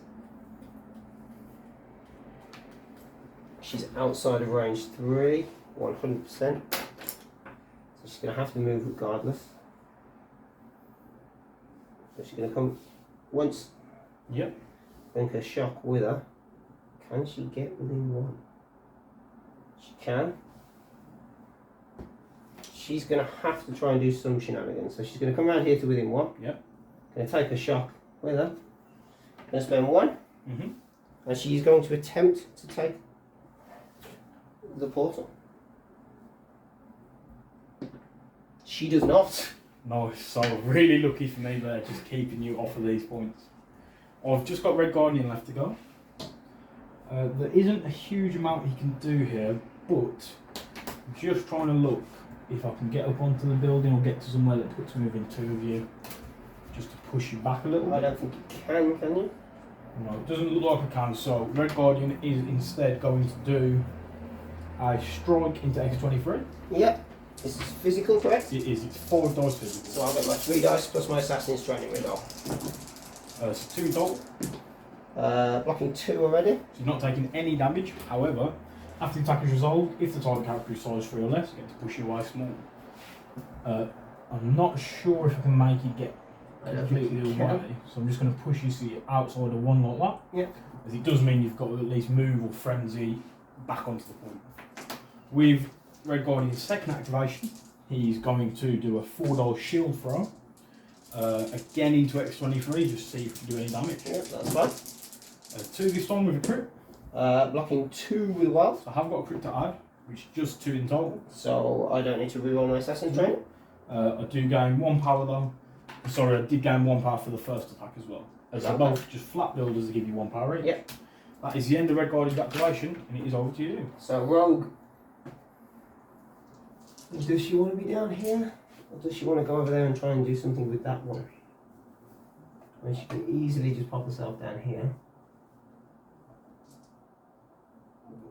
She's outside of range 3, 100%. So she's going to have to move regardless. So she's going to come once. Yep. Think her shock with her. Can she get within 1? She can. She's going to have to try and do some shenanigans. So she's going to come around here to within 1. Yep. Going to take a shock with her. Going to spend 1. Mm-hmm. And she's going to attempt to take the portal. She does not. Nice. So really lucky for me there, just keeping you off of these points. I've just got Red Guardian left to go. There isn't a huge amount he can do here, but I'm just trying to look if I can get up onto the building or get to somewhere that puts me within 2 of you, just to push you back a little bit. I don't think you can you? No, it doesn't look like I can, so Red Guardian is instead going to do a strike into X23. Yep. This is physical, correct? It is, it's 4 dice physical. So I'll get my 3 dice plus my assassin's training reroll. So 2 total. Blocking 2 already. So you're not taking any damage. However, after the attack is resolved, if the target character is size 3 or less, you get to push you away small. I'm not sure if I can make you get completely away, so I'm just going to push you so you're outside of 1 like that. Yeah. As it does mean you've got to at least move or frenzy back onto the point. With Red Guardian's second activation, he's going to do a 4 dice shield throw. Again into X23, just see if we can do any damage. Yep, that's fine. 2 this time with a crit. Blocking 2 with wild. So I have got a crit to add, which is just 2 in total. So I don't need to reroll my assassin's training. I do gain 1 power though. Sorry, I did gain 1 power for the first attack as well. As they're both just flat builders that give you 1 power each. Yep. That is the end of Red Guardian's activation, and it is over to you. So Rogue, does she want to be down here, Or does she want to go over there and try and do something with that one? And she can easily just pop herself down here.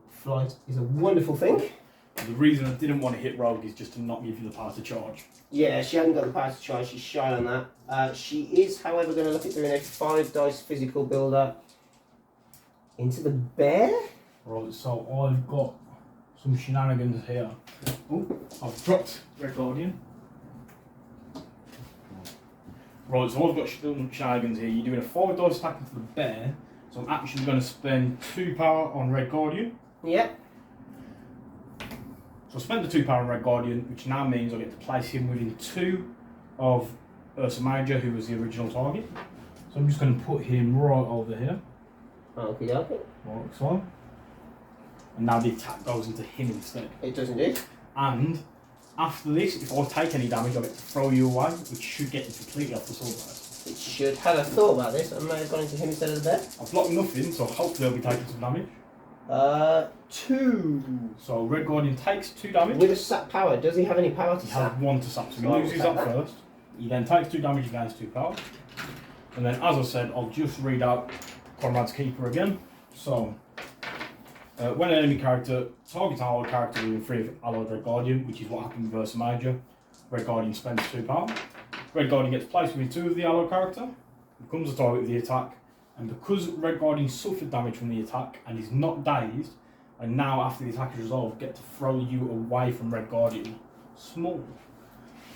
Flight is a wonderful thing. The reason I didn't want to hit Rogue is just to not give you the power to charge. Yeah, she hasn't got the power to charge, she's shy on that. She is, however, going to look at doing a 5 dice physical builder into the bear. Right, so I've got some shenanigans here. Oh, I've dropped Red Guardian. Right, so I've got some shenanigans here. You're doing a 5 dice attack into the bear, so I'm actually going to spend 2 power on Red Guardian. Yep. So I spent the 2 power on Red Guardian, which now means I get to place him within 2 of Ursa Major, who was the original target. So I'm just going to put him right over here. Okay, okay. Like so. And now the attack goes into him instead. It does indeed. And after this, if I take any damage, I get to throw you away, which should get you completely off the sword base. It should. Had I thought about this, I may have gone into him instead of the bear. I've blocked nothing, so hopefully I'll be taking some damage. 2. So Red Guardian takes 2 damage. With a sap power, does he have any power to He sap? has 1 to sap, so he So loses that first. He then takes 2 damage against 2 power. And then, as I said, I'll just read out Conrad's Keeper again. So, when an enemy character targets an allied character with 3 of allied Red Guardian, which is what happened with Ursa Major, Red Guardian spends 2 power. Red Guardian gets placed within 2 of the allied character, becomes the target of the attack, and because Red Guardian suffered damage from the attack and is not dazed, and now after the attack is resolved, get to throw you away from Red Guardian. Small.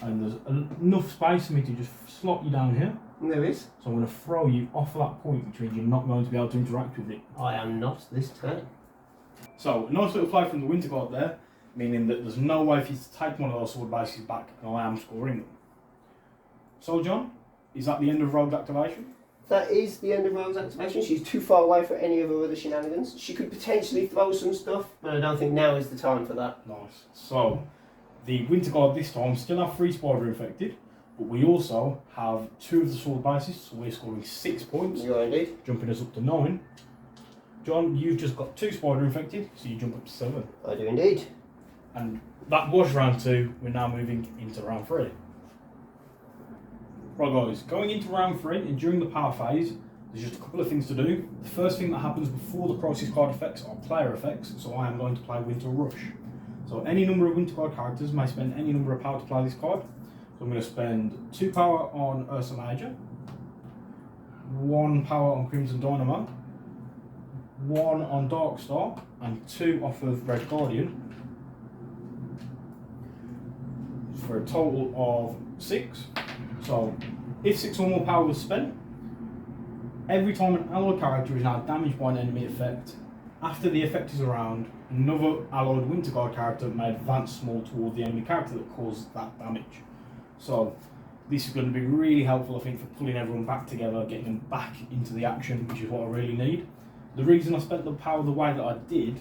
And there's enough space for me to just slot you down here. There is. So I'm going to throw you off of that point, which means you're not going to be able to interact with it. I am not this turn. So, a nice little play from the Winter Guard there, meaning that there's no way for you to take one of those sword bases back, and I am scoring them. So, John, is that the end of Rogue's activation? That is the end of Rogue's activation. She's too far away for any of her other shenanigans. She could potentially throw some stuff, but I don't think now is the time for that. Nice. So, the Winter Guard this time still have 3 Spider infected, but we also have 2 of the sword bases, so we're scoring 6 points. You are indeed. Jumping us up to 9. John, you've just got 2 Spider infected, so you jump up to 7. I do indeed. And that was round 2, we're now moving into round 3. Right guys, going into round 3 and during the power phase, there's just a couple of things to do. The first thing that happens before the crisis card effects are player effects, so I am going to play Winter Rush. So any number of Winter Guard characters may spend any number of power to play this card. So I'm going to spend 2 power on Ursa Major, 1 power on Crimson Dynamo, 1 on Dark Star, and 2 off of Red Guardian, for a total of 6. So, if 6 or more power was spent, every time an allied character is now damaged by an enemy effect, after the effect is around, another allied Winter Guard character may advance small toward the enemy character that caused that damage. So, this is going to be really helpful, I think, for pulling everyone back together, getting them back into the action, which is what I really need. The reason I spent the power the way that I did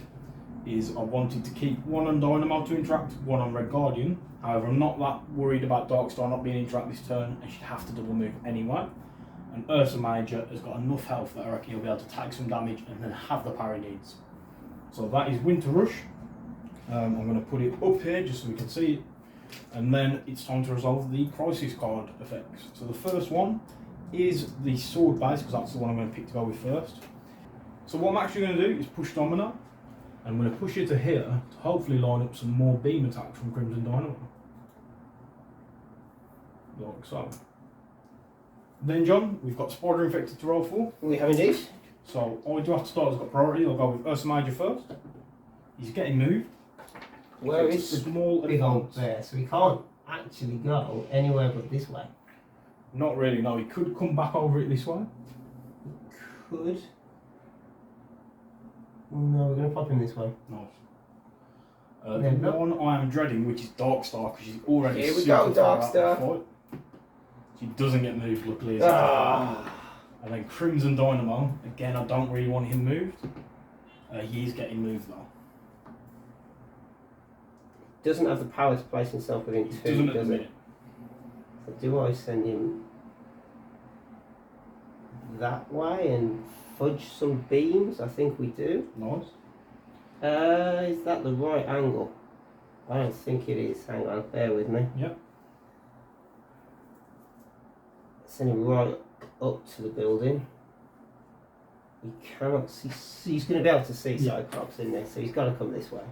is I wanted to keep 1 on Dynamo to interact, 1 on Red Guardian. However, I'm not that worried about Darkstar not being interact this turn, and she'd have to double move anyway. And Ursa Major has got enough health that I reckon he'll be able to take some damage and then have the parry needs. So that is Winter Rush. I'm going to put it up here just so we can see it. And then it's time to resolve the crisis card effects. So the first one is the sword base, because that's the one I'm going to pick to go with first. So what I'm actually going to do is push Domino. I'm going to push it to here to hopefully line up some more beam attacks from Crimson Dynamo. Like so. Then John, we've got Spider Infected to roll for. We have indeed. So all we do have to start has got priority. I'll go with Ursa Major first. He's getting moved. Where is the small big old advance? bear? So we can't actually go anywhere but this way. Not really, no. He could come back over it this way. Could. No, we're going to pop him this way. Nice. The one I am dreading, which is Darkstar, because she's already Here we super go, far out of the Darkstar. fight. She doesn't get moved, luckily. Ah. And then Crimson Dynamo, again, I don't really want him moved. He is getting moved though. Doesn't have the power to place himself within 2, Doesn't at the does minute. it? So do I send him that way and fudge some beams? I think we do. Nice. Is that the right angle? I don't think it is. Hang on, bear with me. Yep. Send him right up to the building. He cannot see. He's going to be able to see Cyclops in there, so he's got to come this way.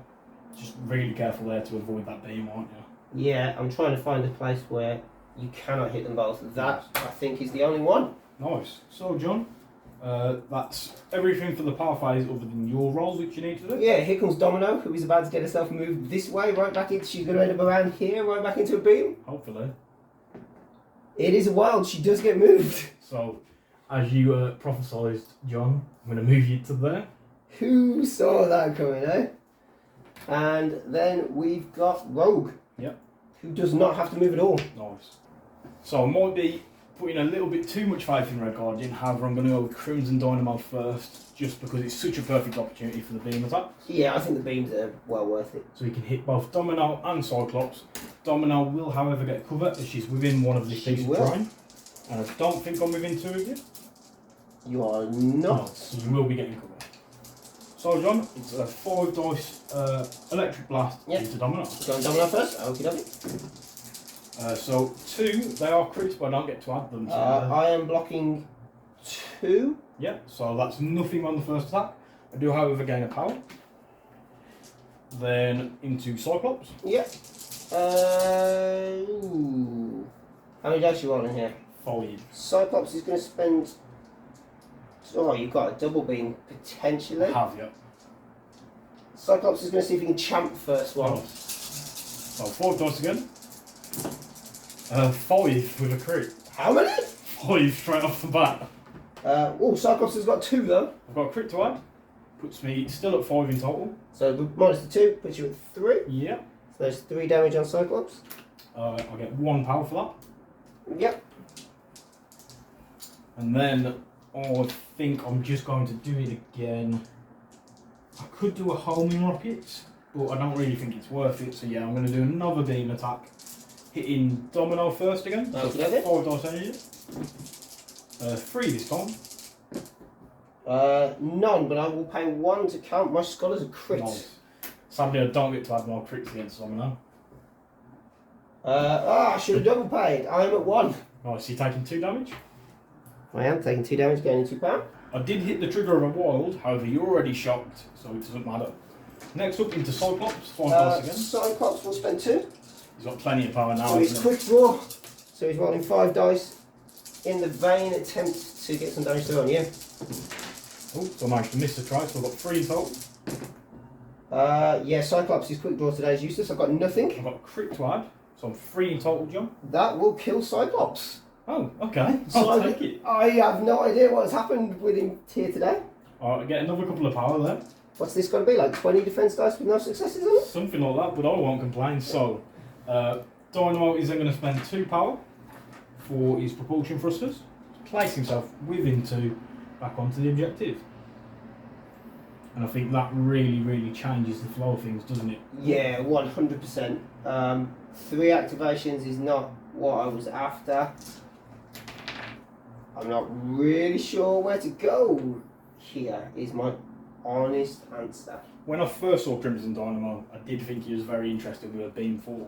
Just really careful there to avoid that beam, aren't you? Yeah, I'm trying to find a place where you cannot hit them both. That, I think, is the only one. Nice. So, John, that's everything for the power phase other than your rolls which you need to do. Yeah, here comes Domino, who is about to get herself moved this way, right back into. She's going to end up around here, right back into a beam. Hopefully. It is wild. She does get moved. So, as you prophesized, John, I'm going to move you to there. Who saw that coming, eh? And then we've got Rogue. Yep. Who does not have to move at all. Nice. So I might be putting a little bit too much faith in Red Guardian, however I'm going to go with Crimson Dynamo first, just because it's such a perfect opportunity for the beam attack. Yeah, I think the beams are well worth it. So he can hit both Domino and Cyclops. Domino will, however, get cover as she's within one of these pieces of terrain. And I don't think I'm within two of you. You are not. No, so you will be getting cover. So John, it's a 5 dice electric blast into Domino. Going Domino first? Okie dokie. So 2, they are crits, but I don't get to add them. So I am blocking 2. Yeah, so that's nothing on the first attack. I do, however, gain a power. Then into Cyclops. Yep. How many dice you rolling here? 5. Cyclops is going to spend. Oh, you've got a double beam potentially. I have, yeah. Cyclops is going to see if he can champ first one. So 5 dice again. 5 with a crit. How many? 5 straight off the bat. Cyclops has got 2 though. I've got a crit to add. Puts me still at 5 in total. So minus the 2 puts you at 3. Yeah. So there's 3 damage on Cyclops. I'll get 1 power for that. Yep. And then I think I'm just going to do it again. I could do a homing rocket, but I don't really think it's worth it. So yeah, I'm going to do another beam attack, hitting Domino first again. So 5 dice energy. 3 this time. None, but I will pay 1 to count my skull as a crit. Nice. Sadly, I don't get to add more crits against Domino. I should have double paid. I am at 1. Nice, you're taking 2 damage. I am taking 2 damage, gaining 2 power. I did hit the trigger of a wild, however you're already shocked, so it doesn't matter. Next up into Cyclops, 5 dice again. Cyclops will spend 2. He's got plenty of power now. So he's quick draw. So he's rolling 5 dice in the vain attempt to get some damage through on you. Oh, so I managed to miss the try, so I've got 3 in total. Yeah, Cyclops' quick draw today is useless. I've got nothing. I've got a crit to add, so I'm 3 in total, John. That will kill Cyclops. Oh, okay. I'll take it. I have no idea what's happened with him here today. Alright, I get another couple of power there. What's this going to be, like 20 defense dice with no successes on it? Something like that, but I won't complain. So, Dynamo is then going to spend 2 power for his propulsion thrusters, place himself within 2 back onto the objective. And I think that really, really changes the flow of things, doesn't it? Yeah, 100%. 3 activations is not what I was after. I'm not really sure where to go here, is my honest answer. When I first saw Crimson Dynamo, I did think he was very interested with a beam 4.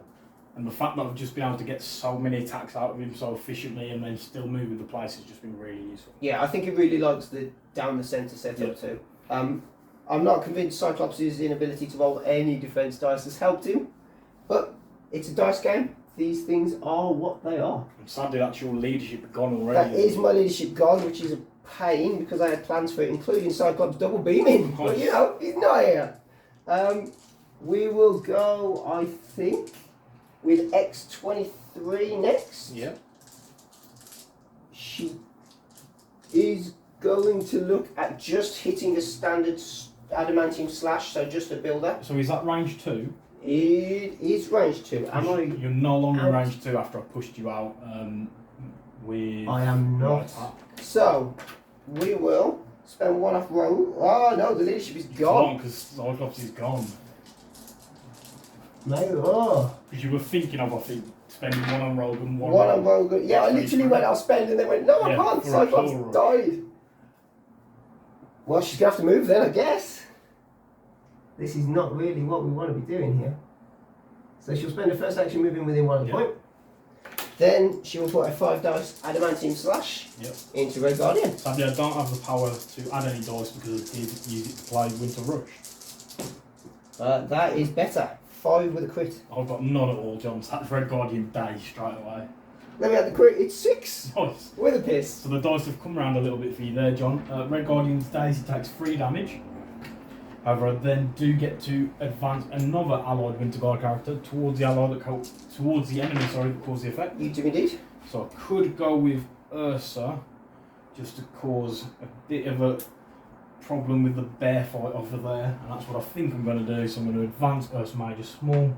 And the fact that I've just been able to get so many attacks out of him so efficiently and then still move with the place has just been really useful. Yeah, I think he really likes the down the centre setup too. I'm not convinced Cyclops' inability to roll any defence dice has helped him, but it's a dice game. These things are what they are. And sadly, that's your leadership gone already. That is my leadership gone, which is a pain because I had plans for it, including Cyclops double beaming. But you know, he's not here. We will go, I think, with X-23 next. Yeah. She is going to look at just hitting a standard adamantium slash, so just a builder. So is that range 2? It is range 2. You're no longer range 2 after I pushed you out with... I am not. Attack. So, we will spend 1 off roll. Oh no, the leadership is gone. Because Cyclops is gone. No. Because you were thinking of, I think, spending 1 on Rogue and 1 on Rogue. Yeah, I literally went, I'll spend, and then went, no, I can't. Cyclops died. Well, she's going to have to move then, I guess. This is not really what we want to be doing here. So she'll spend her first action moving within 1 point. Then she will put a 5 dice adamantium slash into Red Guardian. Sadly, I don't have the power to add any dice because I did use it to play Winter Rush. That is better. 5 with a crit. I've got none at all, John. That Red Guardian dies straight away. Let me add the crit. It's 6. Nice. With a piss. So the dice have come around a little bit for you there, John. Red Guardian's daisy takes 3 damage. However, I then do get to advance another allied Winter Guard character towards the enemy that cause the effect. You do indeed. So I could go with Ursa, just to cause a bit of a problem with the bear fight over there, and that's what I think I'm going to do. So I'm going to advance Ursa Major small,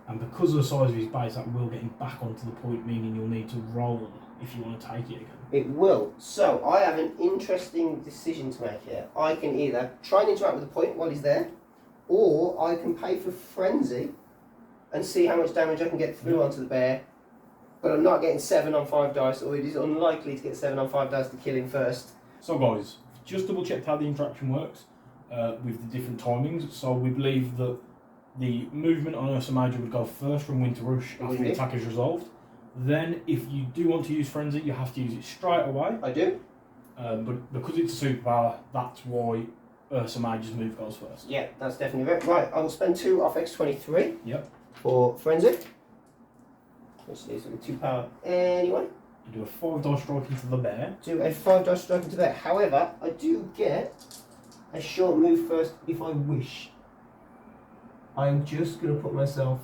and because of the size of his base, that will get him back onto the point, meaning you'll need to roll if you want to take it again. It will. So I have an interesting decision to make here. I can either try and interact with the point while he's there, or I can pay for Frenzy and see how much damage I can get through onto the bear. But I'm not getting 7 on 5 dice, or it is unlikely to get 7 on 5 dice to kill him first. So guys, just double checked how the interaction works with the different timings. So we believe that the movement on Ursa Major would go first from Winter Rush after the attack is resolved. Then, if you do want to use Frenzy, you have to use it straight away. I do. But because it's a superpower, that's why Ursa Major's move goes first. Yeah, that's definitely right. Right, I will spend 2 off X23 Yep. for Frenzy. Which leaves with 2 power anyway. You do a 5 dice strike into the bear. Do a 5 dice strike into there. However, I do get a short move first if I wish. I'm just going to put myself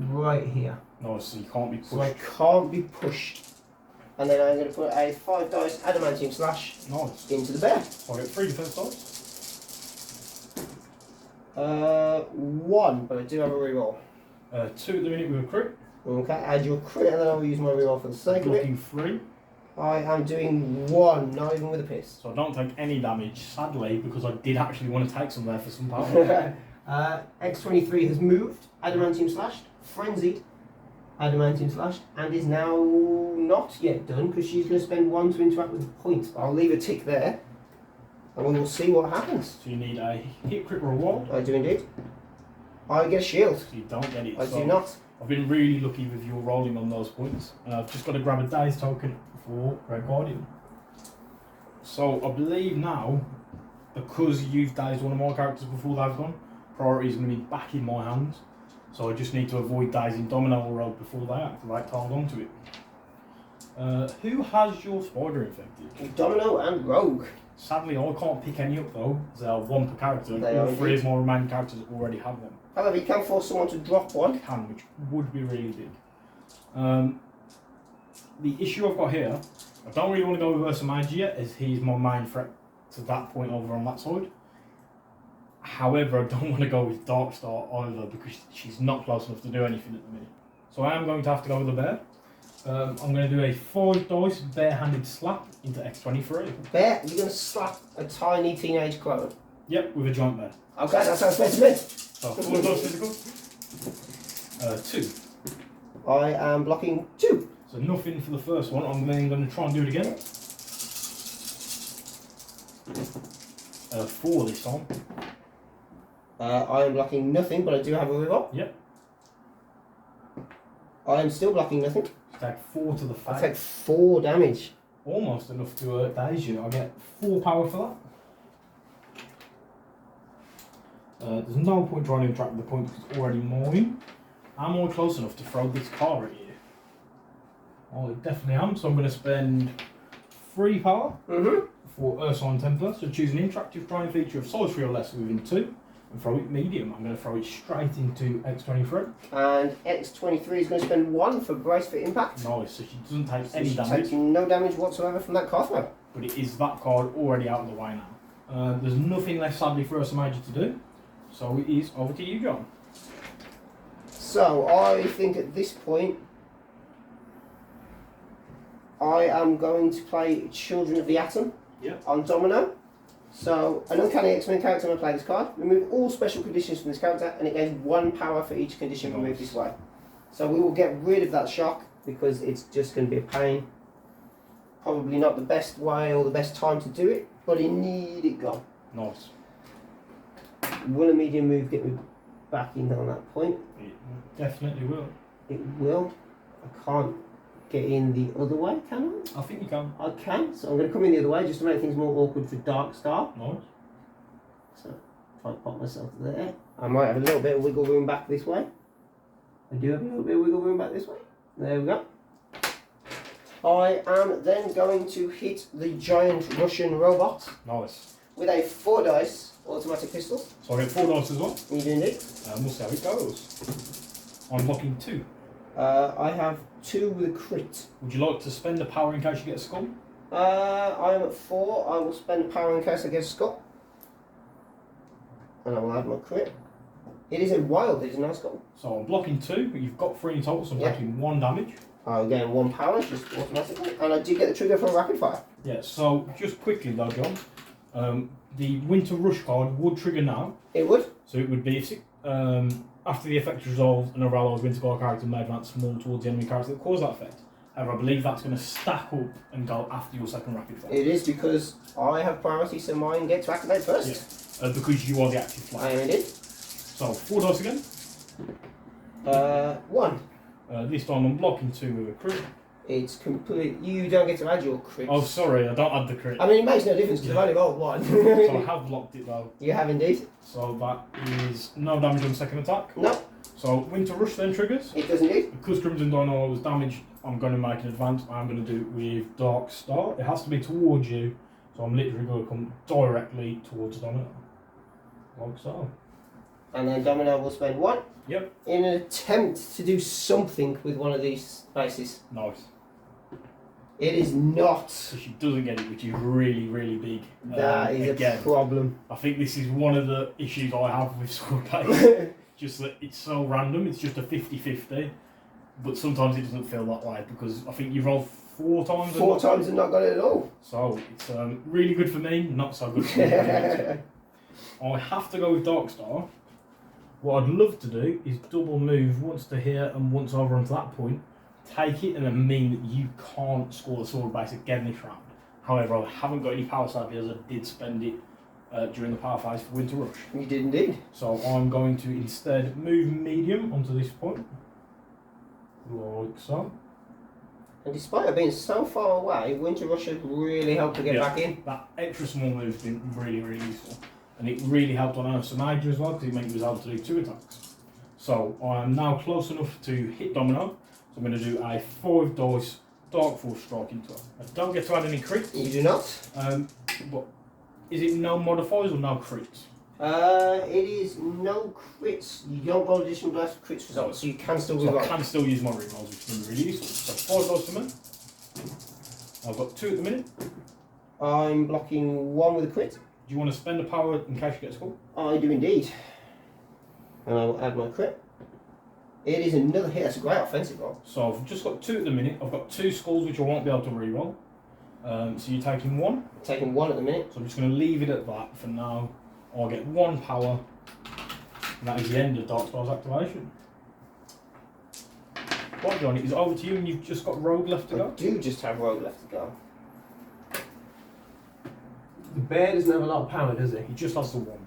right here. No, so you can't be pushed. So I can't be pushed. And then I'm going to put a 5 dice adamantium slash into the bear. So I get 3 defense dice? 1, but I do have a reroll. 2 at the minute with a crit. Okay, add your crit and then I'll use my reroll for the sake of it. Blocking 3. I am doing 1, not even with a piss. So I don't take any damage, sadly, because I did actually want to take some there for some power. X23 has moved, adamantium slashed, frenzied, adamantium slashed, and is now not yet done because she's going to spend 1 to interact with the point. I'll leave a tick there and we will see what happens. So you need a hit, crit, or a wall. I do indeed. I get a shield. So you don't get it. I do not. I've been really lucky with your rolling on those points. And I've just got to grab a dice token for Red Guardian. So I believe now, because you've dazed one of my characters before they've gone, priority is going to be back in my hands. So I just need to avoid dazing Domino or Rogue before they activate to hold on to it. Who has your spider infected? Domino and Rogue. Sadly, I can't pick any up though, because they are 1 per character, and They all are 3 of my remaining characters already have them. However, you can force someone to drop 1. Can, which would be really big. The issue I've got here, I don't really want to go with Ursa Major yet, as he's my main threat to that point over on that side. However, I don't want to go with Darkstar either, because she's not close enough to do anything at the minute. So I am going to have to go with the bear. I'm going to do a 5 dice bare-handed slap into X23. Bear, you're going to slap a tiny teenage clone. Yep, with a giant bear. Okay, that sounds better to me. So 4 dice physical. 2. I am blocking 2. So nothing for the first one. I'm then going to try and do it again. 4 this time. I am blocking nothing, but I do have a reroll. Yep. I am still blocking nothing. You take 4 to the face. I take 4 damage. Almost enough to daze you. I get 4 power for that. There's no point trying to interact with the point because it's already mine. Am I close enough to throw this car at you? Oh, I definitely am. So I'm going to spend 3 power for Ursine Temper. So choose an interactive drawing feature of size 3 or less within 2 and throw it medium. I'm going to throw it straight into X23. And X23 is going to spend 1 for brace for impact. Nice, so she doesn't take any She damage. takes no damage whatsoever from that card throw. But it is that card already out of the way now. There's nothing left sadly for Ursa Major to do. So it is over to you, John. So I think at this point I am going to play Children of the Atom on Domino. So an Uncanny X-Men character will play this card. Remove all special conditions from this character and it gains 1 power for each condition removed this way. So we will get rid of that shock because it's just going to be a pain. Probably not the best way or the best time to do it, but I need it gone. Nice. Will a medium move get me back in on that point? It definitely will. It will. I can't get in the other way, can I? I think you can. I can, so I'm going to come in the other way just to make things more awkward for Dark Star. Nice. So, if I pop myself there, I might have a little bit of wiggle room back this way. I do have a little bit of wiggle room back this way. There we go. I am then going to hit the giant Russian robot. Nice. With a 4 dice automatic pistol. So I get 4 dice as well. You do indeed. We'll see how it goes. I'm blocking 2. I have 2 with a crit. Would you like to spend a power in case you get a skull? I am at 4. I will spend a power in case I get a skull. And I will add my crit. It is a wild, it is a nice skull. So I'm blocking 2, but you've got 3 in total, so I'm taking 1 damage. I'll gain 1 power, just automatically. And I do get the trigger for rapid fire. Yeah, so just quickly though, John. The Winter Rush card would trigger now. It would? So it would be if after the effect is resolved, another allied Winter Guard character may advance more towards the enemy character that caused that effect. However, I believe that's going to stack up and go after your second rapid fire. It is because I have priority, so mine gets to activate first. Yeah. Because you are the active player. I am indeed. So 4 dice again. 1. This time I'm blocking 2 with a crit. It's complete. You don't get to add your crit. Oh, sorry, I don't add the crit. I mean, it makes no difference because I've only rolled 1. So I have blocked it though. You have indeed. So that is no damage on second attack. No. So Winter Rush then triggers. It does indeed. Because Crimson Dino was damaged, I'm going to make an advance. I'm going to do it with Dark Star. It has to be towards you. So I'm literally going to come directly towards Domino. Like so. And then Domino will spend 1. Yep. In an attempt to do something with one of these bases. Nice. It is not. So she doesn't get it, which is really, really big. That is a problem. I think this is one of the issues I have with sword play. Just that it's so random. It's just a 50-50. But sometimes it doesn't feel that way because I think you roll 4 times. 4 times and not got it at all. So it's really good for me, not so good for you. I have to go with Dark Star. What I'd love to do is double move once to here and once over onto that point, take it and then mean that you can't score the sword base again this round. However, I haven't got any power save as I did spend it during the power phase for Winter Rush. You did indeed. So I'm going to instead move medium onto this point, like so. And despite it being so far away, Winter Rush has really helped to get back in. That extra small move has been really, really useful. And it really helped on Ursa Major as well because it meant he was able to do 2 attacks. So I am now close enough to hit Domino. So I'm going to do a 5 dice Dark Force strike into her. I don't get to add any crits. You do not. But is it no modifiers or no crits? It is no crits. You don't roll additional dice for crits results, so you can still reroll. So I can still use my rerolls, which has been really useful. So 5 dice for me. I've got 2 at the minute. I'm blocking 1 with a crit. Do you want to spend a power in case you get a skull? I do indeed. And I will add my crit. It is another hit. That's a great offensive roll. So I've just got 2 at the minute. I've got 2 skulls which I won't be able to reroll. So you're taking 1? I'm taking 1 at the minute. So I'm just going to leave it at that for now. I'll get 1 power. And that is the end of Dark Star's activation. Right, Johnny, it's over to you and you've just got Rogue left to go? I do just have Rogue left to go. The bear doesn't have a lot of power, does he? He just has the 1.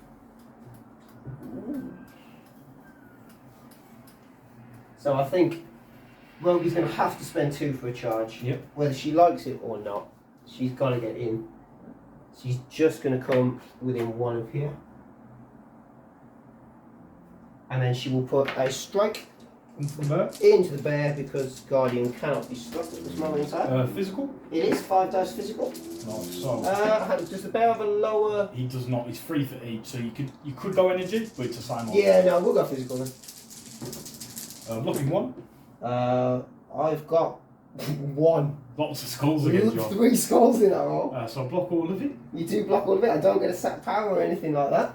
So I think Rogue is going to have to spend 2 for a charge. Yep. Whether she likes it or not, she's got to get in. She's just going to come within 1 of here. And then she will put a strike into the bear because Guardian cannot be struck at this moment in time. Physical? It is 5 dice physical. Nice. So does the bear have a lower? he does not. He's 3 for each, so you could go energy, but it's the same. Yeah, no, we'll go physical then. Blocking 1. I've got 1. Lots of skulls against you. 3 skulls in that roll. So I block all of it. You do block all of it. I don't get a sack power or anything like that.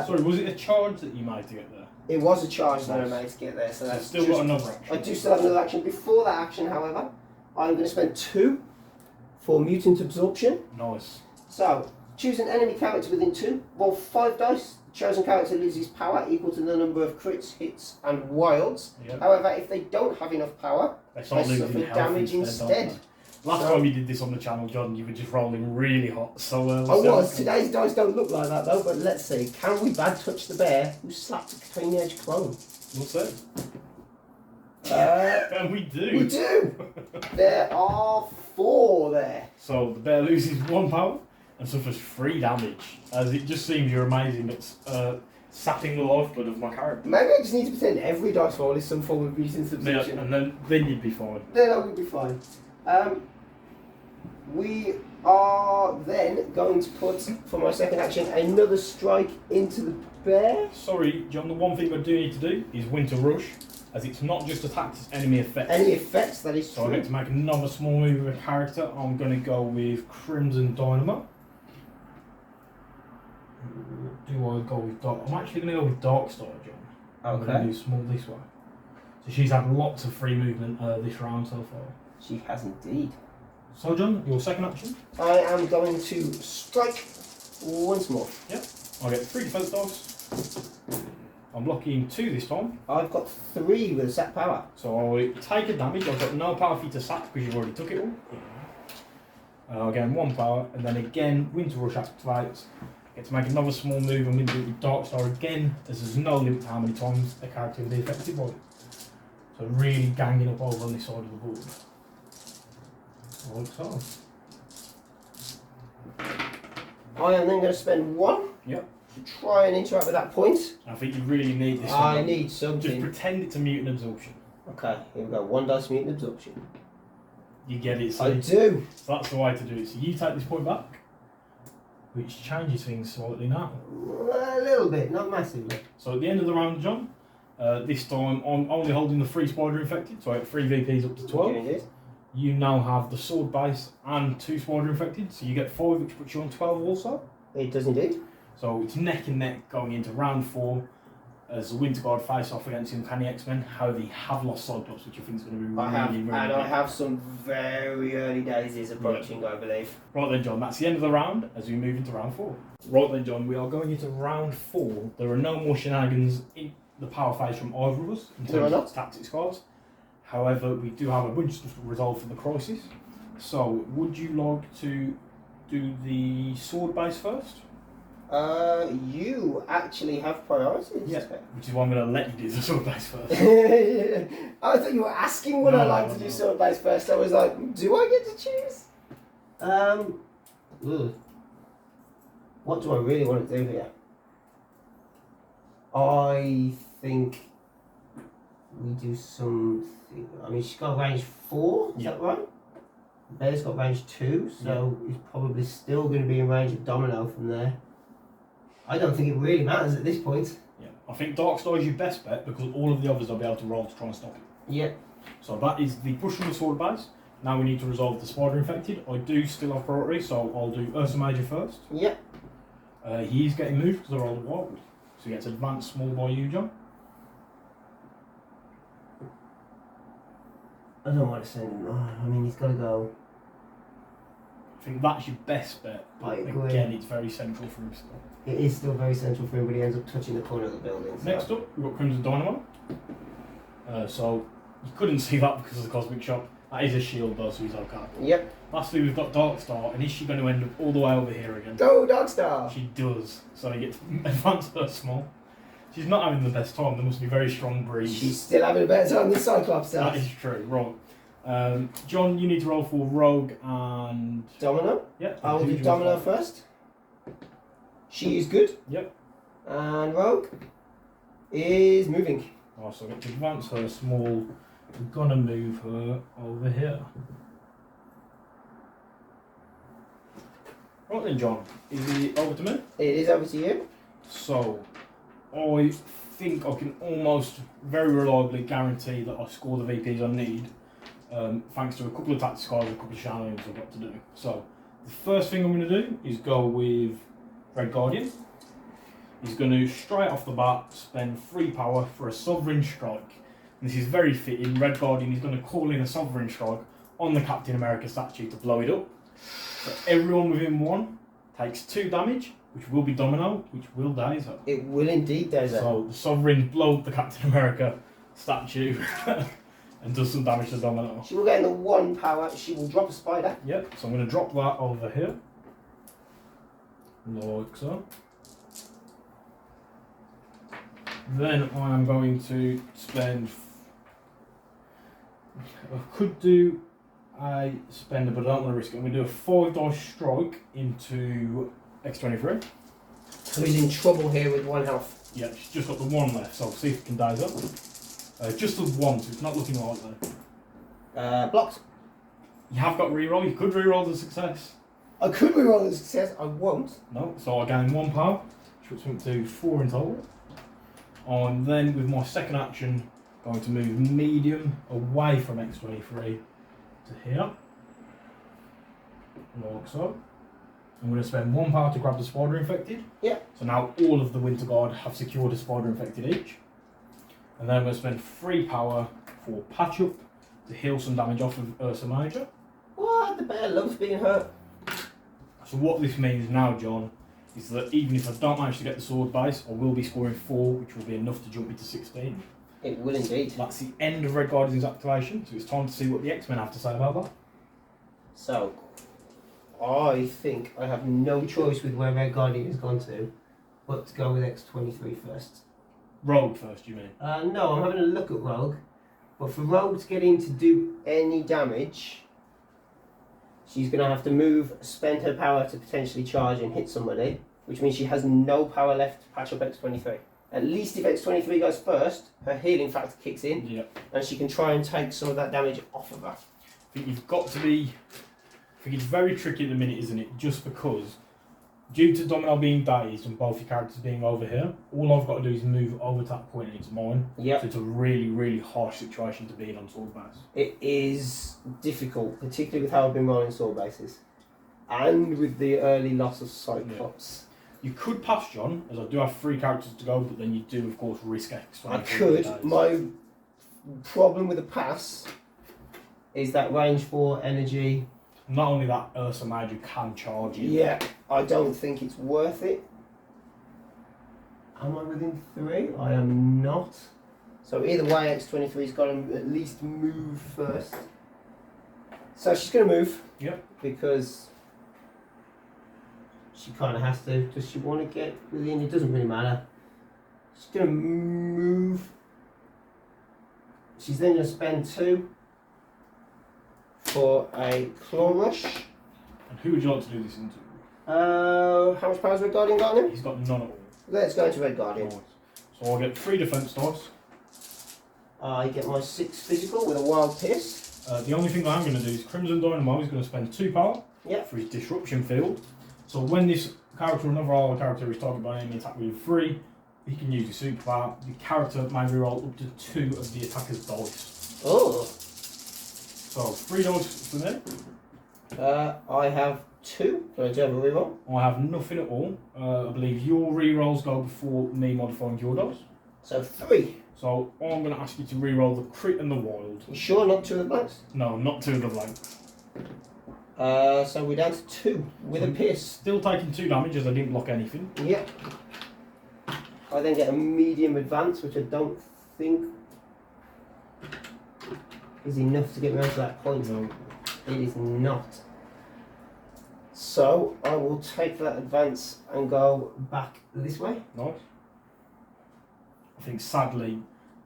Sorry, was it a charge that you made to get there? It was a charge that I made to get there, so that's still got another action. I do still have another action. Before that action, however, I'm going to spend 2 for mutant absorption. Nice. So choose an enemy character within 2. Roll 5 dice. Chosen character loses power equal to the number of crits, hits, and wilds. Yep. However, if they don't have enough power, they suffer damage instead. Last time you did this on the channel, John, you were just rolling really hot. So I was. Today's dice don't look like that though. But let's see. Can we bad touch the bear who slapped a cutting edge clone? We'll see. And we do. We do. There are 4 there. So the bear loses 1 power and suffers 3 damage, as it just seems you're amazing at sapping the lifeblood of my character. Maybe I just need to pretend every dice roll is some form of mutant substitution. Yeah, and then you'd be fine. Then I would be fine. We are then going to put, for my second action, another strike into the bear. Sorry, John, the one thing I do need to do is Winter Rush, as it's not just attacks, it's enemy effects. Any effects, that is So true. I get to make another small move with a character. I'm going to go with Crimson Dynamo. Do I go with Dark? I'm actually going to go with Dark Star, John. I'm going to do small this way. So she's had lots of free movement this round so far. She has indeed. So John, your second action? I am going to strike once more. Yep. I get 3 defense dice. I'm blocking 2 this time. I've got 3 with sap power. So I take a damage. I've got no power for you to sack because you've already took it all. Again, 1 power, and then again, Winter Rush activates. Get to make another small move. I'm going to do it with Dark Star again, as there's no limit to how many times a character will be affected by it. So really ganging up over on this side of the board. Like so. I am then going to spend 1 Yep. to try and interact with that point. I think you really need this. I one. need Just something. pretend it's a mutant absorption. Okay, here we go. 1 dice mutant absorption. You get it. So I do. So that's the way to do it. So you take this point back, which changes things slightly now. A little bit, not massively. So at the end of the round, John, this time I'm only holding the 3 spider infected, so I get 3 VPs up to 12. Okay, You now have the sword base and 2 spider infected, so you get 5, which puts you on 12 also. it does indeed. So it's neck and neck going into round 4 as the Winter Guard face off against the Uncanny X-Men. However, you have lost Cyclops, which I think is going to be really good. I have some very early daisies approaching, I believe. Right then, John, that's the end of the round as we move into round 4. Right then, John, we are going into round 4. There are no more shenanigans in the power phase from either of us in terms of tactics cards. However, we do have a bunch of stuff to resolve for the crisis. So, would you like to do the sword base first? You actually have priorities. Yeah, which is why I'm going to let you do the sword base first. I thought you were asking would I like to do sword base first. I was like, do I get to choose? What do I really want to do here? I think we do something. I mean, she's got range 4, is that right? Bear's got range 2, so he's probably still going to be in range of Domino from there. I don't think it really matters at this point. Yeah, I think Dark Star is your best bet because all of the others will be able to roll to try and stop it. Yeah. So that is the push from the sword base. Now we need to resolve the spider infected. I do still have priority, so I'll do Ursa Major first. Yeah. He's getting moved because I rolled a wild. So he gets advanced small by you, John. I don't want to send him. I mean, he's got to go. I think that's your best bet. I agree. Again, it's very central for him still. It is still very central for him, but he ends up touching the corner of the building. So. Next up, we've got Crimson Dynamo. So you couldn't see that because of the Cosmic Shock. That is a shield though, so he's okay. Yep. Lastly, we've got Dark Star, and is she going to end up all the way over here again? Go, Dark Star! She does. So he gets advanced her small. She's not having the best time. There must be very strong breeze. She's still having a better time than Cyclops does. That is true. Right. John, you need to roll for Rogue and Domino? Yeah. I will do Domino first. She is good. Yep. And Rogue is moving. Oh, so I get to advance her small. We're gonna move her over here. Right then, John. Is it over to me? It is over to you. So, I think I can almost very reliably guarantee that I score the VPs I need, thanks to a couple of tactics cards and a couple of shenanigans I've got to do. So, the first thing I'm going to do is go with Red Guardian. He's going to, straight off the bat, spend 3 power for a Sovereign Strike. And this is very fitting. Red Guardian is going to call in a Sovereign Strike on the Captain America statue to blow it up. So everyone within 1 takes 2 damage, which will be Domino, which will daze her. It will indeed daze her. So the Sovereigns blow up the Captain America statue and does some damage to Domino. She will gain the 1 power. She will drop a spider. Yep, so I'm going to drop that over here. Like so. Then I am going to spend I could do a spender, but I don't want to risk it. I'm going to do a 5 dice strike into X23. So he's in trouble here with 1 health. Yeah, she's just got the 1 left, so I'll see if it can daze up. Just the 1, so it's not looking like that. Blocked. You have got reroll. You could reroll the success. I could reroll the success. I won't. No, so I gain 1 power, which puts me to 4 in total. I'm then, with my second action, going to move medium away from X23 to here. Like so. I'm going to spend 1 power to grab the spider infected. Yeah. So now all of the Winter Guard have secured a spider infected each. And then I'm going to spend 3 power for patch up to heal some damage off of Ursa Major. What? The bear loves being hurt. So what this means now, John, is that even if I don't manage to get the sword base, I will be scoring 4, which will be enough to jump me to 16. It will indeed. That's the end of Red Guardian's activation, so it's time to see what the X-Men have to say about that. So, I think I have no choice with where Red Guardian has gone to, but to go with X23 first. Rogue first, you mean? No, I'm having a look at Rogue, but for Rogue to get in to do any damage, she's going to have to move, spend her power to potentially charge and hit somebody, which means she has no power left to patch up X23. At least if X23 goes first, her healing factor kicks in, Yep. and she can try and take some of that damage off of her. I think you've got to be... I think it's very tricky at the minute, isn't it? Just because, due to Domino being dazed and both your characters being over here, all I've got to do is move over to that point into mine. Yep. So it's a really, really harsh situation to be in on sword base. It is difficult, particularly with how I've been rolling sword bases. And with the early loss of Cyclops. You could pass, John, as I do have 3 characters to go, but then you do, of course, risk X. I could. My problem with the pass is that range 4 energy. Not only that, Ursa Major can charge you. Yeah, I don't think it's worth it. Am I within 3? I am not. So either way, X23's got to at least move first. So she's going to move. Yep. Because she kind of has to. Does she want to get within? It doesn't really matter. She's going to move. She's then going to spend 2 for a claw rush. And who would you like to do this into? How much power has Red Guardian got on him? He's got none at all. Let's go into Red Guardian. Nice. So I'll get 3 defense dice. I get my 6 physical with a wild pierce. The only thing I'm going to do is Crimson Dynamo is going to spend 2 power Yep. for his disruption field. So when this character or another ally character is targeted by an enemy attack with 3, he can use his superpower. The character may reroll up to 2 of the attacker's dice. Oh. So 3 dice for me. I have 2. So I do have a reroll. I have nothing at all. I believe your rerolls go before me modifying your dice. So 3. So I'm going to ask you to reroll the crit and the wild. You sure not 2 of the blanks? No, not 2 of the blanks. So we're down to 2 with a pierce. Still taking 2 damage as I didn't block anything. Yep. I then get a medium advance, which I don't think is enough to get me onto that point. No. It is not. So I will take that advance and go back this way. Nice. I think sadly,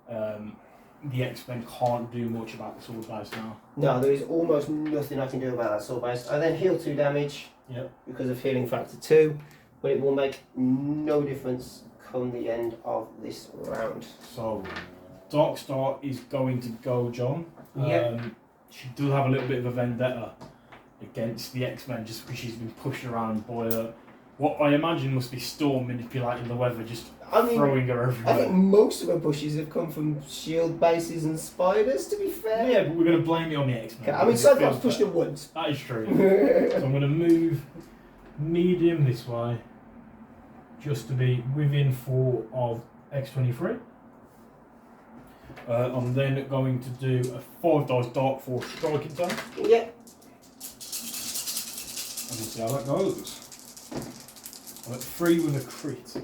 the X-Men can't do much about the sword base now. No, there is almost nothing I can do about that sword base. I then heal 2 damage because of healing factor 2, but it will make no difference come the end of this round. So, Darkstar is going to go, John. Yep. She does have a little bit of a vendetta against the X-Men just because she's been pushed around by what I imagine must be Storm manipulating the weather, just throwing her everywhere. I think most of her pushes have come from shield bases and spiders, to be fair. Yeah, but we're going to blame it on the X-Men. Okay, I mean, Cyclops pushed her once. That is true. So I'm going to move medium this way, just to be within 4 of X23. I'm then going to do a 5 dice Dark Force striking turn. Yeah. And we'll see how that goes. I'm at 3 with a crit.